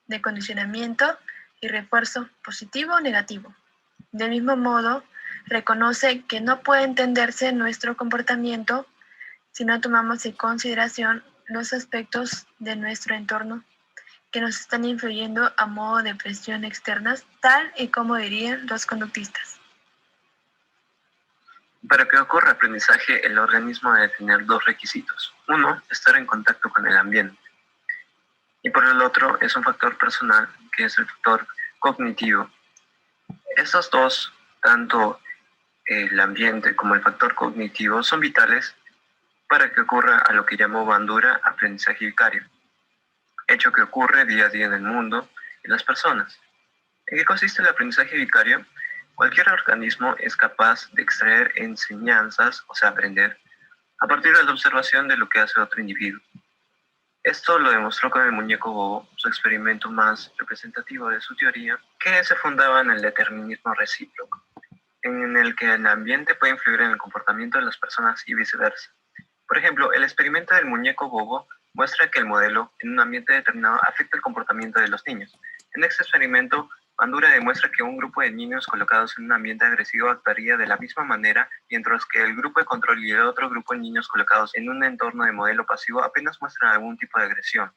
[SPEAKER 10] de condicionamiento y refuerzo positivo o negativo. Del mismo modo, reconoce que no puede entenderse nuestro comportamiento si no tomamos en consideración los aspectos de nuestro entorno que nos están influyendo a modo de presión externas, tal y como dirían los conductistas.
[SPEAKER 11] Para que ocurra aprendizaje, el organismo debe tener dos requisitos. Uno, estar en contacto con el ambiente. Y por el otro, es un factor personal, que es el factor cognitivo. Estos dos, tanto el ambiente como el factor cognitivo, son vitales para que ocurra a lo que llamó Bandura aprendizaje vicario, hecho que ocurre día a día en el mundo y las personas. ¿En qué consiste el aprendizaje vicario? Cualquier organismo es capaz de extraer enseñanzas, o sea, aprender a partir de la observación de lo que hace otro individuo. Esto lo demostró con el muñeco bobo, su experimento más representativo de su teoría, que se fundaba en el determinismo recíproco, en el que el ambiente puede influir en el comportamiento de las personas y viceversa. Por ejemplo, el experimento del muñeco bobo muestra que el modelo en un ambiente determinado afecta el comportamiento de los niños. En este experimento, Bandura demuestra que un grupo de niños colocados en un ambiente agresivo actuaría de la misma manera, mientras que el grupo de control y el otro grupo de niños colocados en un entorno de modelo pasivo apenas muestran algún tipo de agresión.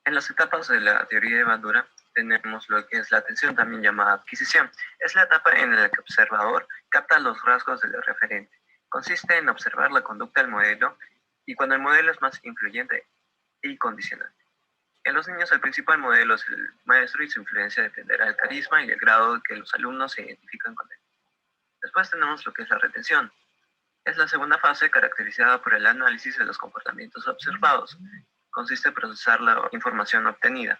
[SPEAKER 11] En las etapas de la teoría de Bandura tenemos lo que es la atención, también llamada adquisición. Es la etapa en la que el observador capta los rasgos del referente. Consiste en observar la conducta del modelo y cuando el modelo es más influyente y condicionante. En los niños el principal modelo es el maestro y su influencia dependerá del carisma y el grado que los alumnos se identifican con él. Después tenemos lo que es la retención. Es la segunda fase caracterizada por el análisis de los comportamientos observados. Consiste en procesar la información obtenida.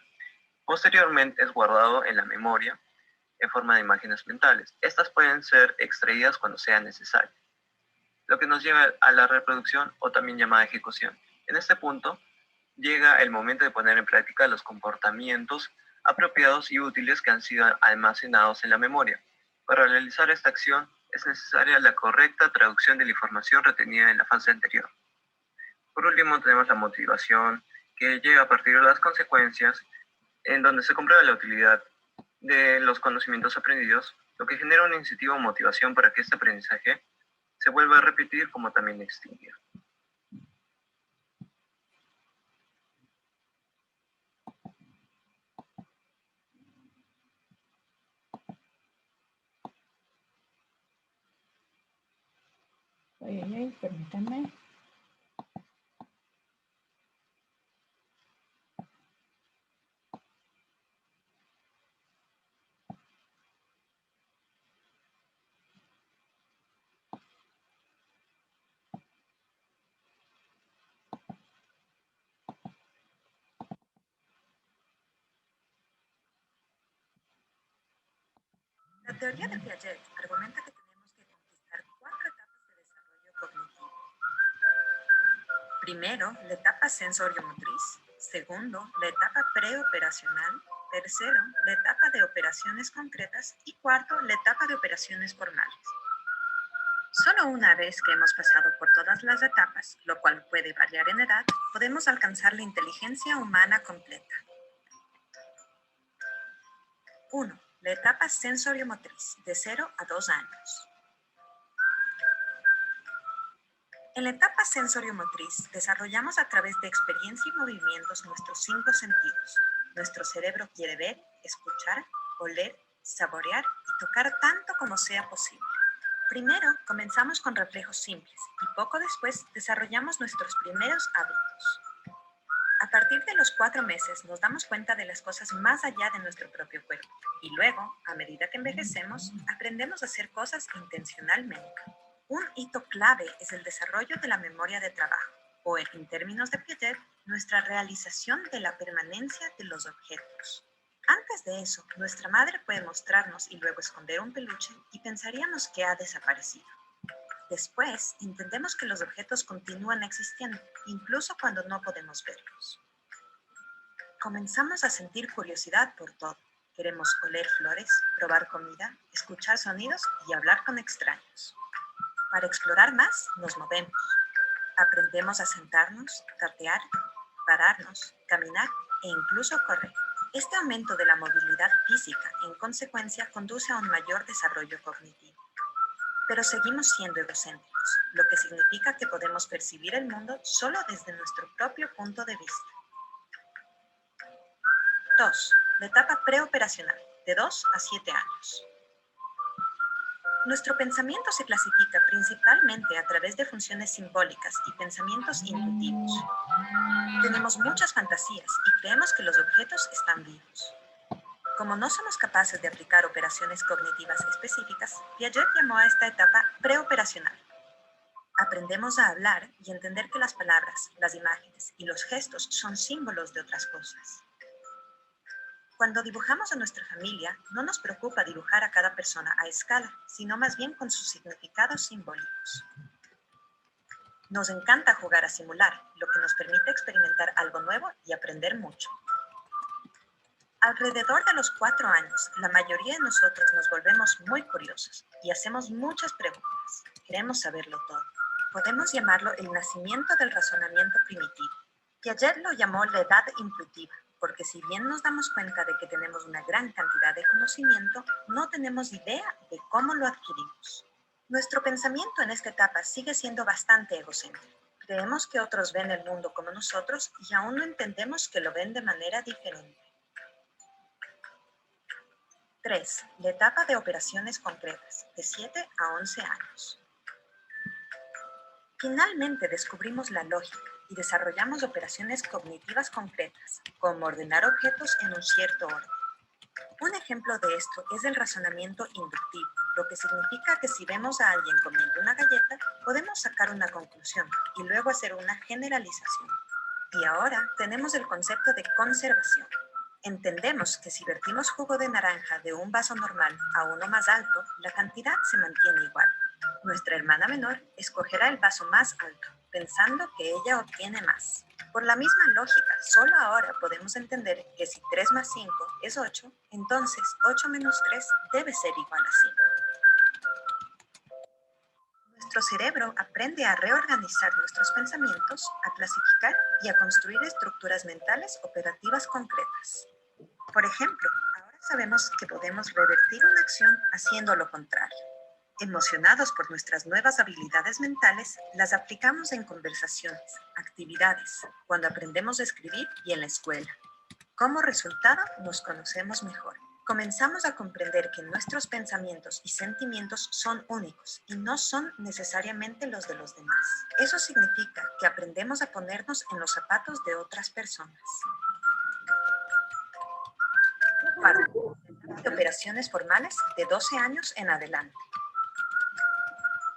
[SPEAKER 11] Posteriormente es guardado en la memoria en forma de imágenes mentales. Estas pueden ser extraídas cuando sea necesario, lo que nos lleva a la reproducción o también llamada ejecución. En este punto llega el momento de poner en práctica los comportamientos apropiados y útiles que han sido almacenados en la memoria. Para realizar esta acción es necesaria la correcta traducción de la información retenida en la fase anterior. Por último tenemos la motivación, que llega a partir de las consecuencias, en donde se comprueba la utilidad de los conocimientos aprendidos, lo que genera un incentivo o motivación para que este aprendizaje se vuelva a repetir como también extinguir.
[SPEAKER 1] Permítanme.
[SPEAKER 12] La teoría de Piaget argumenta que tenemos que conquistar 4 etapas de desarrollo cognitivo. Primero, la etapa sensorio-motriz. Segundo, la etapa preoperacional. Tercero, la etapa de operaciones concretas. Y cuarto, la etapa de operaciones formales. Solo una vez que hemos pasado por todas las etapas, lo cual puede variar en edad, podemos alcanzar la inteligencia humana completa. 1. La etapa sensorio-motriz, de 0 a 2 años. En la etapa sensorio-motriz, desarrollamos a través de experiencia y movimientos nuestros 5 sentidos. Nuestro cerebro quiere ver, escuchar, oler, saborear y tocar tanto como sea posible. Primero, comenzamos con reflejos simples y poco después desarrollamos nuestros primeros hábitos. A partir de los 4 meses nos damos cuenta de las cosas más allá de nuestro propio cuerpo y luego, a medida que envejecemos, aprendemos a hacer cosas intencionalmente. Un hito clave es el desarrollo de la memoria de trabajo, o en términos de Piaget, nuestra realización de la permanencia de los objetos. Antes de eso, nuestra madre puede mostrarnos y luego esconder un peluche y pensaríamos que ha desaparecido. Después, entendemos que los objetos continúan existiendo, incluso cuando no podemos verlos. Comenzamos a sentir curiosidad por todo. Queremos oler flores, probar comida, escuchar sonidos y hablar con extraños. Para explorar más, nos movemos. Aprendemos a sentarnos, gatear, pararnos, caminar e incluso correr. Este aumento de la movilidad física, en consecuencia, conduce a un mayor desarrollo cognitivo. Pero seguimos siendo egocéntricos, lo que significa que podemos percibir el mundo solo desde nuestro propio punto de vista. 2. La etapa preoperacional, de 2 a 7 años. Nuestro pensamiento se clasifica principalmente a través de funciones simbólicas y pensamientos intuitivos. Tenemos muchas fantasías y creemos que los objetos están vivos. Como no somos capaces de aplicar operaciones cognitivas específicas, Piaget llamó a esta etapa preoperacional. Aprendemos a hablar y entender que las palabras, las imágenes y los gestos son símbolos de otras cosas. Cuando dibujamos a nuestra familia, no nos preocupa dibujar a cada persona a escala, sino más bien con sus significados simbólicos. Nos encanta jugar a simular, lo que nos permite experimentar algo nuevo y aprender mucho. Alrededor de los 4 años, la mayoría de nosotros nos volvemos muy curiosos y hacemos muchas preguntas. Queremos saberlo todo. Podemos llamarlo el nacimiento del razonamiento primitivo. Piaget lo llamó la edad intuitiva, porque si bien nos damos cuenta de que tenemos una gran cantidad de conocimiento, no tenemos idea de cómo lo adquirimos. Nuestro pensamiento en esta etapa sigue siendo bastante egocéntrico. Creemos que otros ven el mundo como nosotros y aún no entendemos que lo ven de manera diferente. 3. La etapa de operaciones concretas, de 7 a 11 años. Finalmente descubrimos la lógica y desarrollamos operaciones cognitivas concretas, como ordenar objetos en un cierto orden. Un ejemplo de esto es el razonamiento inductivo, lo que significa que si vemos a alguien comiendo una galleta, podemos sacar una conclusión y luego hacer una generalización. Y ahora tenemos el concepto de conservación. Entendemos que si vertimos jugo de naranja de un vaso normal a uno más alto, la cantidad se mantiene igual. Nuestra hermana menor escogerá el vaso más alto, pensando que ella obtiene más. Por la misma lógica, solo ahora podemos entender que si 3 más 5 es 8, entonces 8 menos 3 debe ser igual a 5. Nuestro cerebro aprende a reorganizar nuestros pensamientos, a clasificar y a construir estructuras mentales operativas concretas. Por ejemplo, ahora sabemos que podemos revertir una acción haciendo lo contrario. Emocionados por nuestras nuevas habilidades mentales, las aplicamos en conversaciones, actividades, cuando aprendemos a escribir y en la escuela. Como resultado, nos conocemos mejor. Comenzamos a comprender que nuestros pensamientos y sentimientos son únicos y no son necesariamente los de los demás. Eso significa que aprendemos a ponernos en los zapatos de otras personas. Cuarto, de operaciones formales de 12 años en adelante.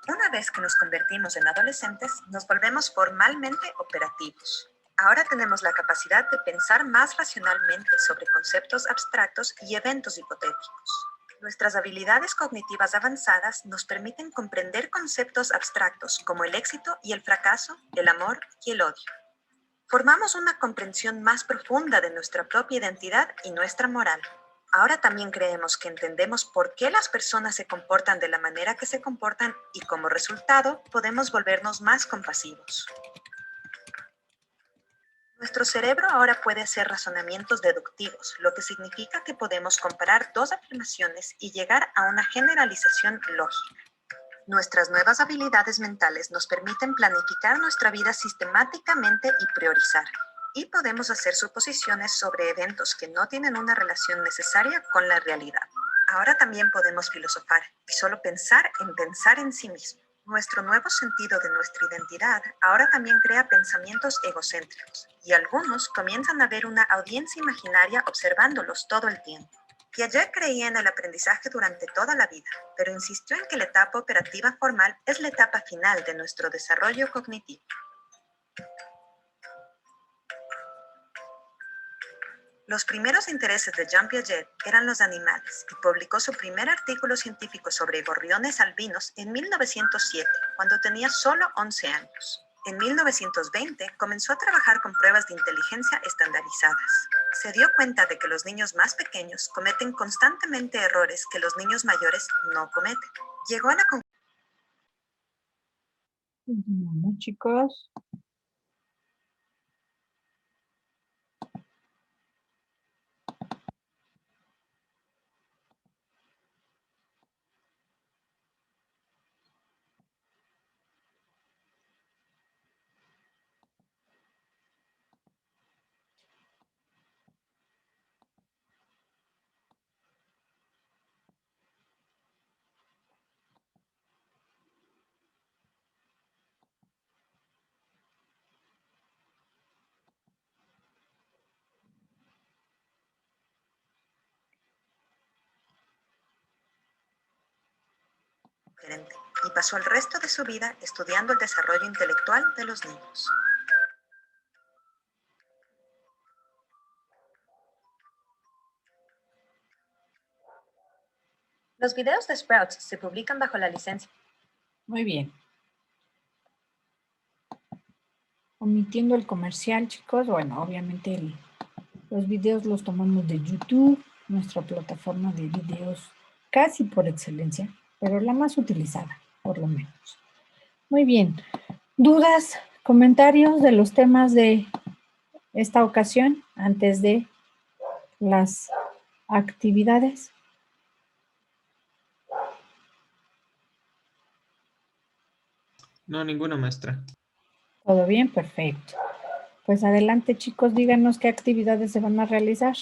[SPEAKER 12] Una vez que nos convertimos en adolescentes, nos volvemos formalmente operativos. Ahora tenemos la capacidad de pensar más racionalmente sobre conceptos abstractos y eventos hipotéticos. Nuestras habilidades cognitivas avanzadas nos permiten comprender conceptos abstractos como el éxito y el fracaso, el amor y el odio. Formamos una comprensión más profunda de nuestra propia identidad y nuestra moral. Ahora también creemos que entendemos por qué las personas se comportan de la manera que se comportan y como resultado podemos volvernos más compasivos. Nuestro cerebro ahora puede hacer razonamientos deductivos, lo que significa que podemos comparar dos afirmaciones y llegar a una generalización lógica. Nuestras nuevas habilidades mentales nos permiten planificar nuestra vida sistemáticamente y priorizar. Y podemos hacer suposiciones sobre eventos que no tienen una relación necesaria con la realidad. Ahora también podemos filosofar y solo pensar en sí mismo. Nuestro nuevo sentido de nuestra identidad ahora también crea pensamientos egocéntricos, y algunos comienzan a ver una audiencia imaginaria observándolos todo el tiempo. Piaget creía en el aprendizaje durante toda la vida, pero insistió en que la etapa operativa formal es la etapa final de nuestro desarrollo cognitivo. Los primeros intereses de Jean Piaget eran los animales y publicó su primer artículo científico sobre gorriones albinos en 1907, cuando tenía solo 11 años. En 1920 comenzó a trabajar con pruebas de inteligencia estandarizadas. Se dio cuenta de que los niños más pequeños cometen constantemente errores que los niños mayores no cometen. Llegó a la conclusión.
[SPEAKER 1] Bueno, chicos.
[SPEAKER 12] Y pasó el resto de su vida estudiando el desarrollo intelectual de los niños. Los videos de Sprouts se publican bajo la licencia.
[SPEAKER 1] Muy bien. omitiendo el comercial, chicos. Bueno, obviamente los videos los tomamos de YouTube, nuestra plataforma de videos casi por excelencia, pero la más utilizada, por lo menos. Muy bien. ¿Dudas, comentarios de los temas de esta ocasión antes de las actividades?
[SPEAKER 6] No, ninguna maestra.
[SPEAKER 1] ¿Todo bien? Perfecto. Pues adelante, chicos, díganos qué actividades se van a realizar.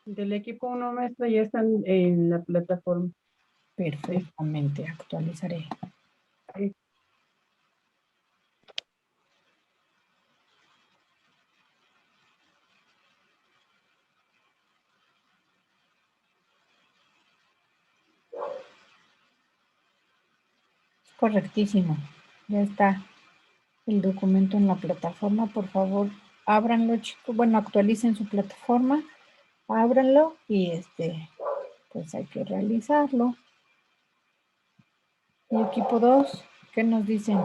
[SPEAKER 5] Del equipo 1, maestra, ya están en la plataforma.
[SPEAKER 1] Perfectamente, actualizaré. Correctísimo. Ya está el documento en la plataforma. Por favor, ábranlo, chicos. Bueno, actualicen su plataforma. Ábranlo y pues hay que realizarlo. Y equipo 2, ¿qué nos dicen?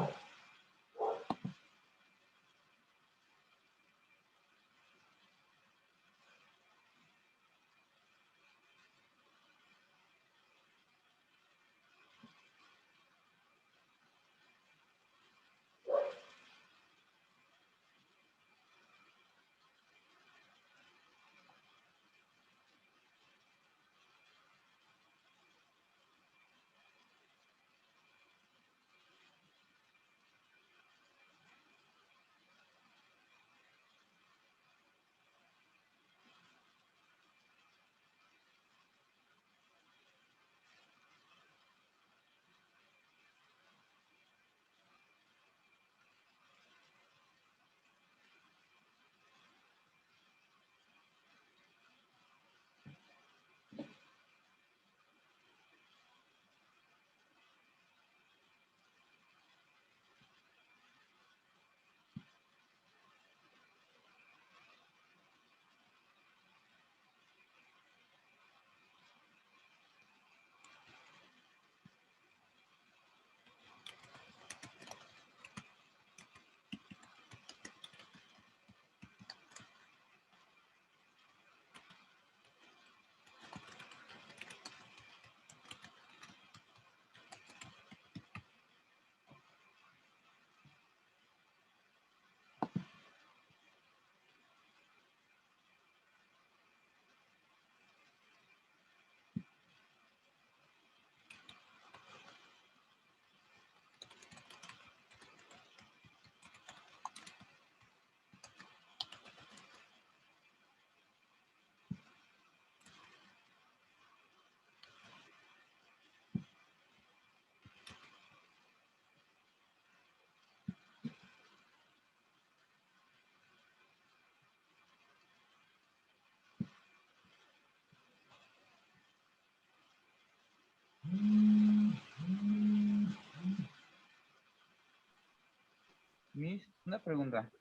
[SPEAKER 9] Miss, una pregunta.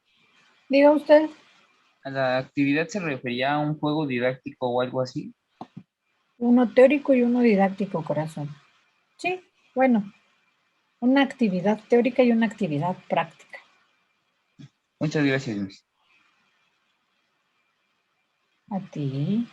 [SPEAKER 1] Diga usted.
[SPEAKER 9] ¿A la actividad se refería a un juego didáctico o algo así?
[SPEAKER 1] Uno teórico y uno didáctico, corazón. Sí, bueno, una actividad teórica y una actividad práctica.
[SPEAKER 9] Muchas gracias, Miss.
[SPEAKER 1] A ti.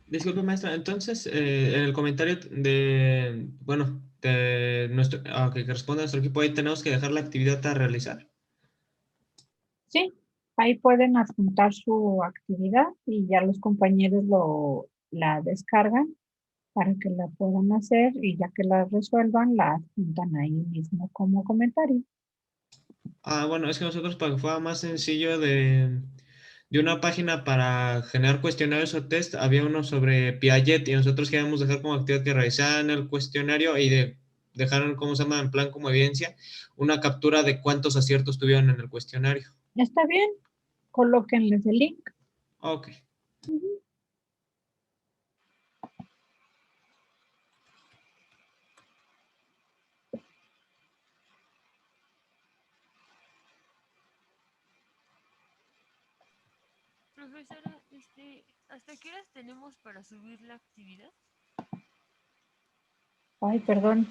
[SPEAKER 6] Disculpe, maestra. Entonces, en el comentario de, bueno, de nuestro, que corresponde a nuestro equipo, ahí tenemos que dejar la actividad a realizar.
[SPEAKER 1] Sí, ahí pueden adjuntar su actividad y ya los compañeros la descargan para que la puedan hacer y ya que la resuelvan, la adjuntan ahí mismo como comentario.
[SPEAKER 6] Bueno, es que nosotros para que fuera más sencillo de una página para generar cuestionarios o test, había uno sobre Piaget y nosotros queríamos dejar como actividad que realizaran el cuestionario y dejaron, ¿cómo se llama? En plan como evidencia, una captura de cuántos aciertos tuvieron en el cuestionario.
[SPEAKER 1] Está bien, colóquenles el link.
[SPEAKER 6] Ok.
[SPEAKER 3] Profesora, ¿hasta qué horas tenemos para subir la actividad?
[SPEAKER 1] Ay, perdón.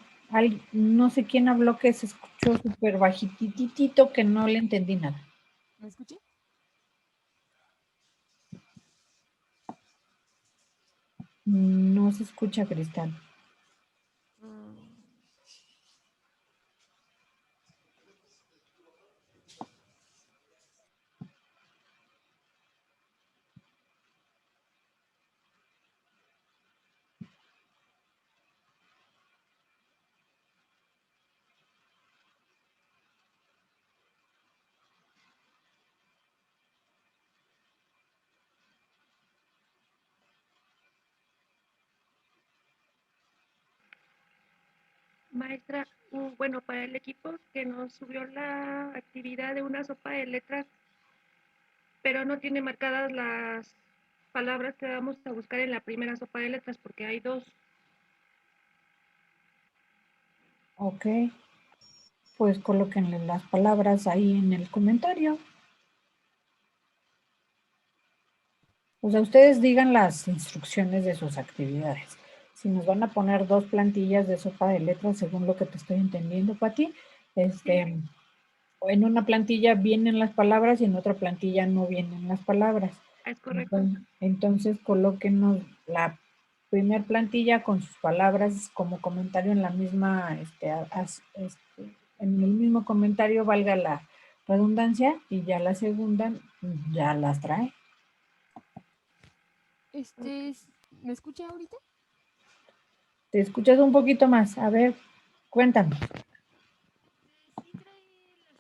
[SPEAKER 1] No sé quién habló que se escuchó súper bajititito que no le entendí nada.
[SPEAKER 3] ¿Me escuché?
[SPEAKER 1] No se escucha, Cristal.
[SPEAKER 13] Maestra, bueno, para el equipo que nos subió la actividad de una sopa de letras, pero no tiene marcadas las palabras que vamos a buscar en la primera sopa de letras, porque hay dos.
[SPEAKER 1] Ok. Pues colóquenle las palabras ahí en el comentario. O sea, ustedes digan las instrucciones de sus actividades. Si nos van a poner 2 plantillas de sopa de letras, según lo que te estoy entendiendo, Pati, en una plantilla vienen las palabras y en otra plantilla no vienen las palabras.
[SPEAKER 13] Es correcto.
[SPEAKER 1] Entonces colóquenos la primer plantilla con sus palabras como comentario en la misma, en el mismo comentario, valga la redundancia, y ya la segunda ya las trae.
[SPEAKER 3] ¿Me escucha ahorita?
[SPEAKER 1] Te escuchas un poquito más. A ver, cuéntanos.
[SPEAKER 3] Sí trae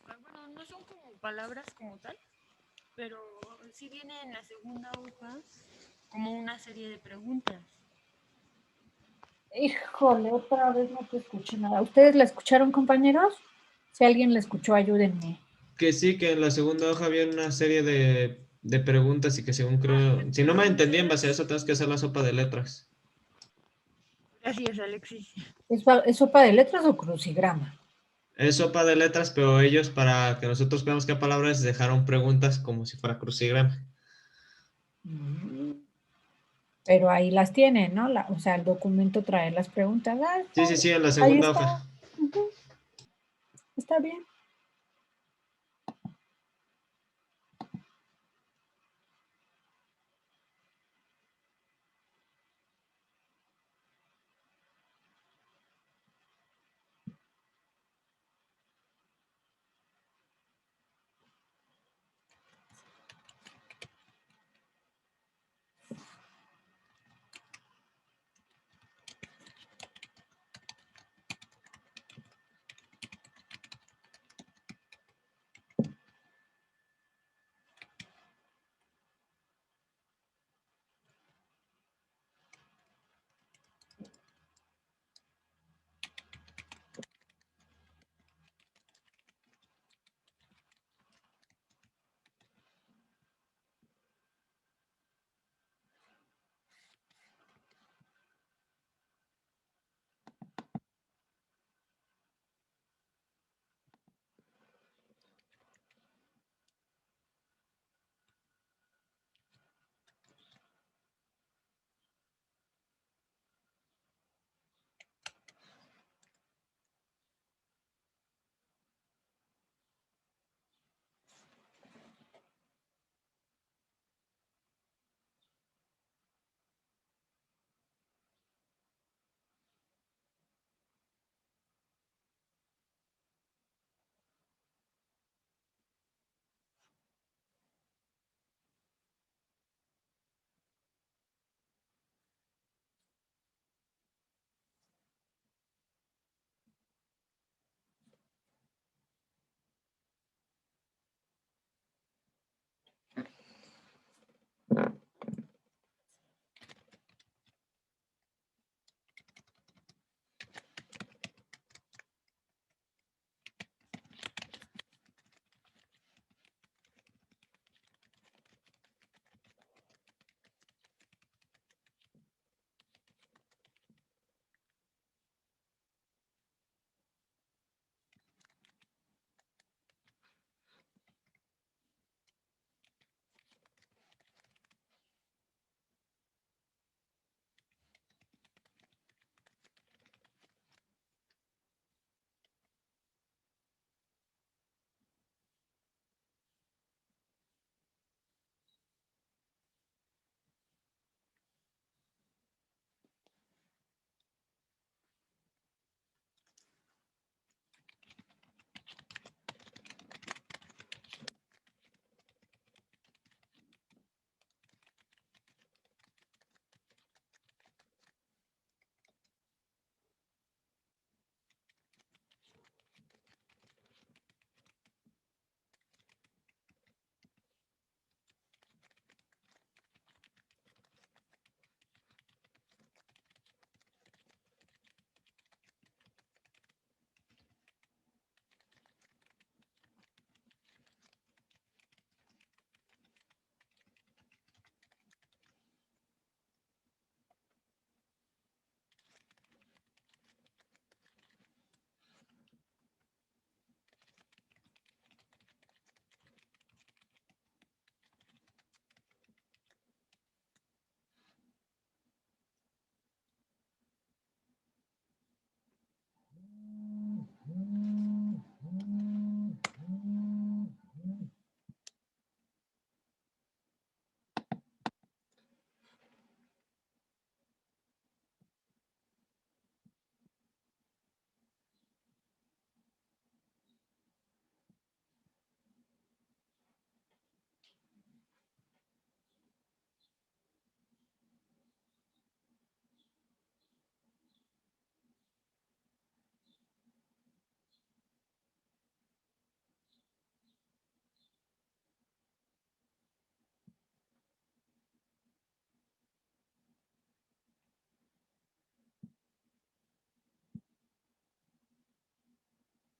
[SPEAKER 3] bueno, no son como palabras como tal, pero sí viene en la segunda hoja como una serie de preguntas.
[SPEAKER 1] Híjole, otra vez no te escuché nada. ¿Ustedes la escucharon, compañeros? Si alguien la escuchó, ayúdenme.
[SPEAKER 6] Que sí, que en la segunda hoja había una serie de preguntas y que según creo, si no me entendí en base a eso, tenemos que hacer la sopa de letras.
[SPEAKER 3] Gracias, Alexis.
[SPEAKER 1] ¿Es sopa de letras o crucigrama?
[SPEAKER 6] Es sopa de letras, pero ellos, para que nosotros veamos qué palabras, dejaron preguntas como si fuera crucigrama.
[SPEAKER 1] Pero ahí las tienen, ¿no? O sea, el documento trae las preguntas.
[SPEAKER 6] Sí, en la
[SPEAKER 1] Ahí
[SPEAKER 6] segunda
[SPEAKER 1] está.
[SPEAKER 6] hoja.
[SPEAKER 1] Está bien.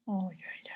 [SPEAKER 1] Uy, uy, uy.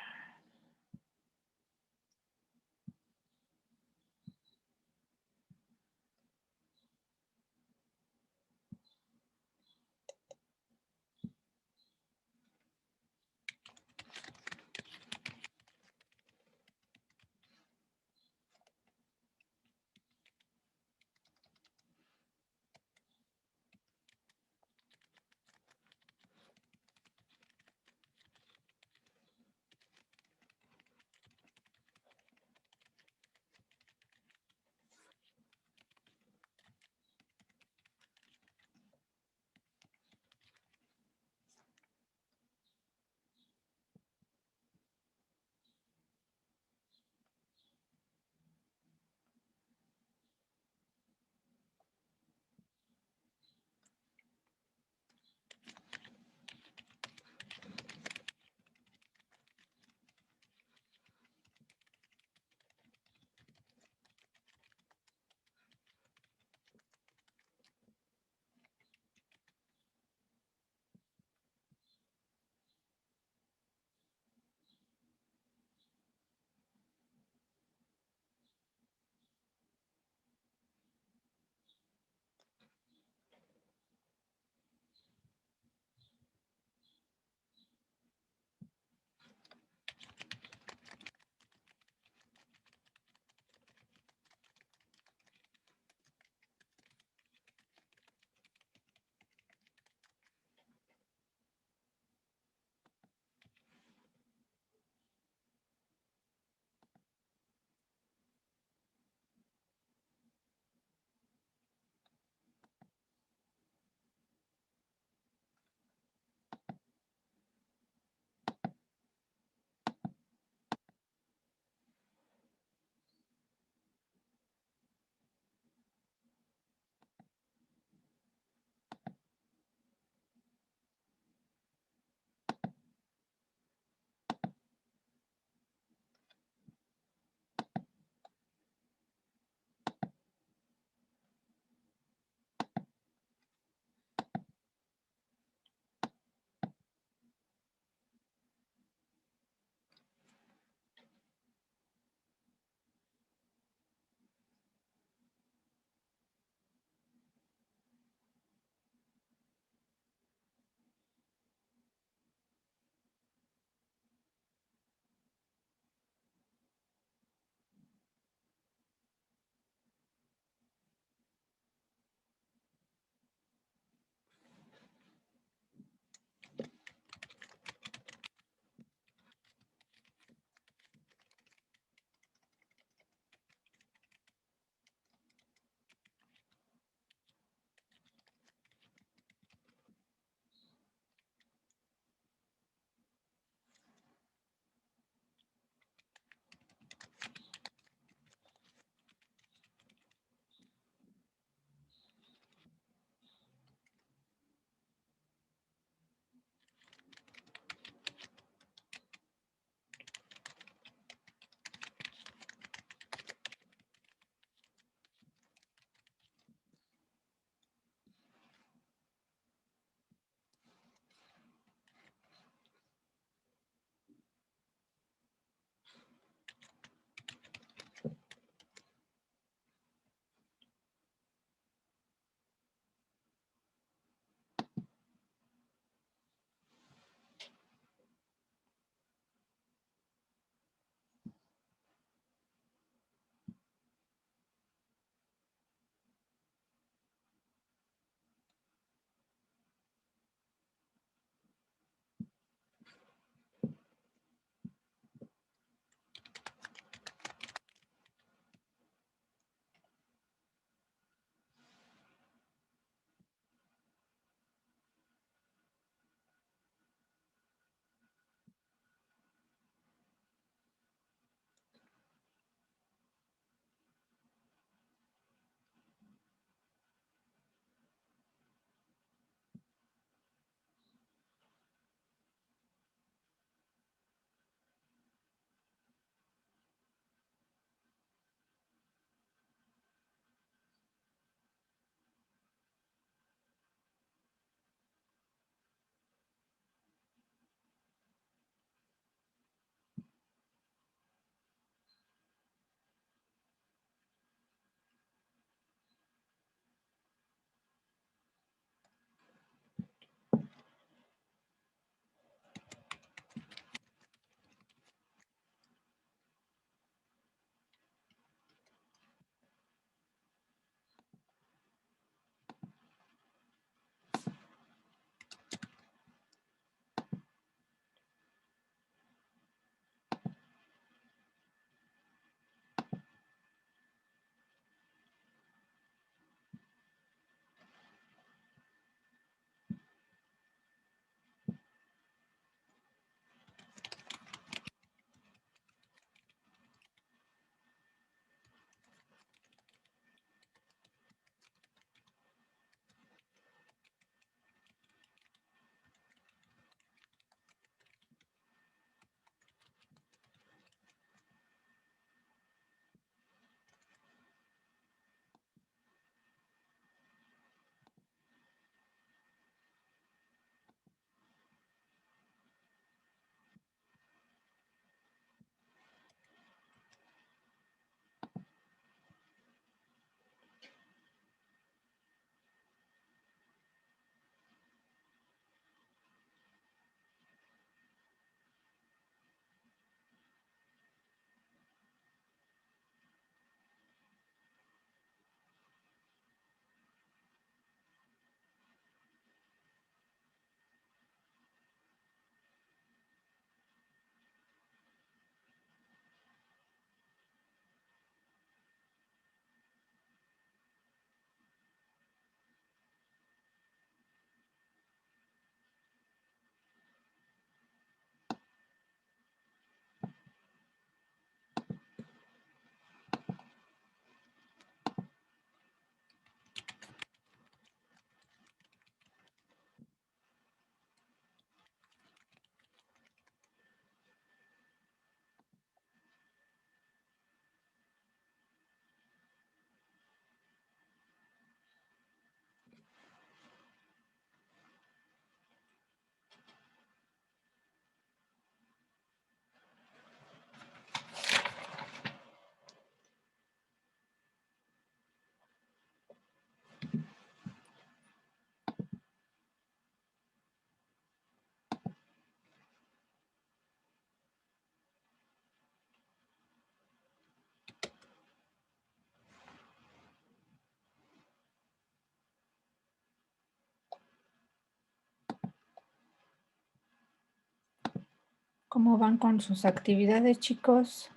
[SPEAKER 1] ¿Cómo van con sus actividades, chicos?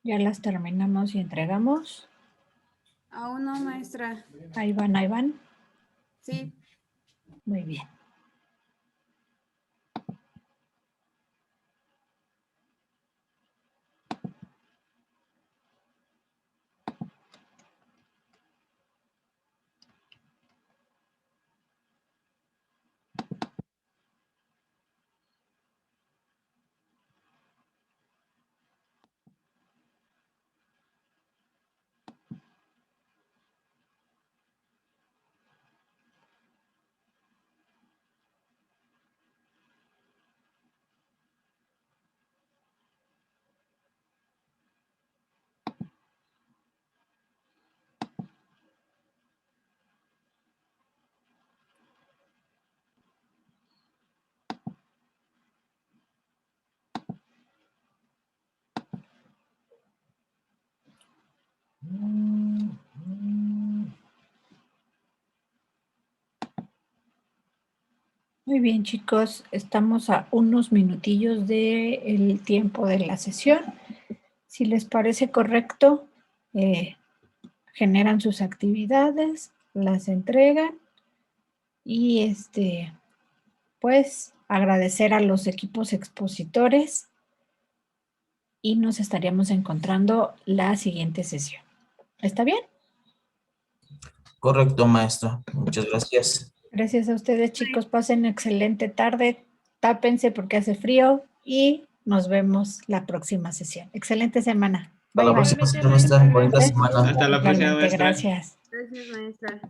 [SPEAKER 1] ¿Ya las terminamos y entregamos?
[SPEAKER 14] Aún no, maestra.
[SPEAKER 1] Ahí van, ahí van.
[SPEAKER 14] Sí.
[SPEAKER 1] Muy bien. Muy bien, chicos, estamos a unos minutillos del tiempo de la sesión. Si les parece correcto, generan sus actividades, las entregan y pues agradecer a los equipos expositores y nos estaríamos encontrando la siguiente sesión. ¿Está bien?
[SPEAKER 2] Correcto, maestra. Muchas gracias.
[SPEAKER 1] Gracias a ustedes, chicos. Pasen excelente tarde. Tápense porque hace frío y nos vemos la próxima sesión. Excelente semana.
[SPEAKER 2] Hasta la próxima semana, maestra. Bonita semana.
[SPEAKER 6] Hasta la próxima,
[SPEAKER 1] Igualmente,
[SPEAKER 6] maestra.
[SPEAKER 1] gracias.
[SPEAKER 14] Gracias, maestra.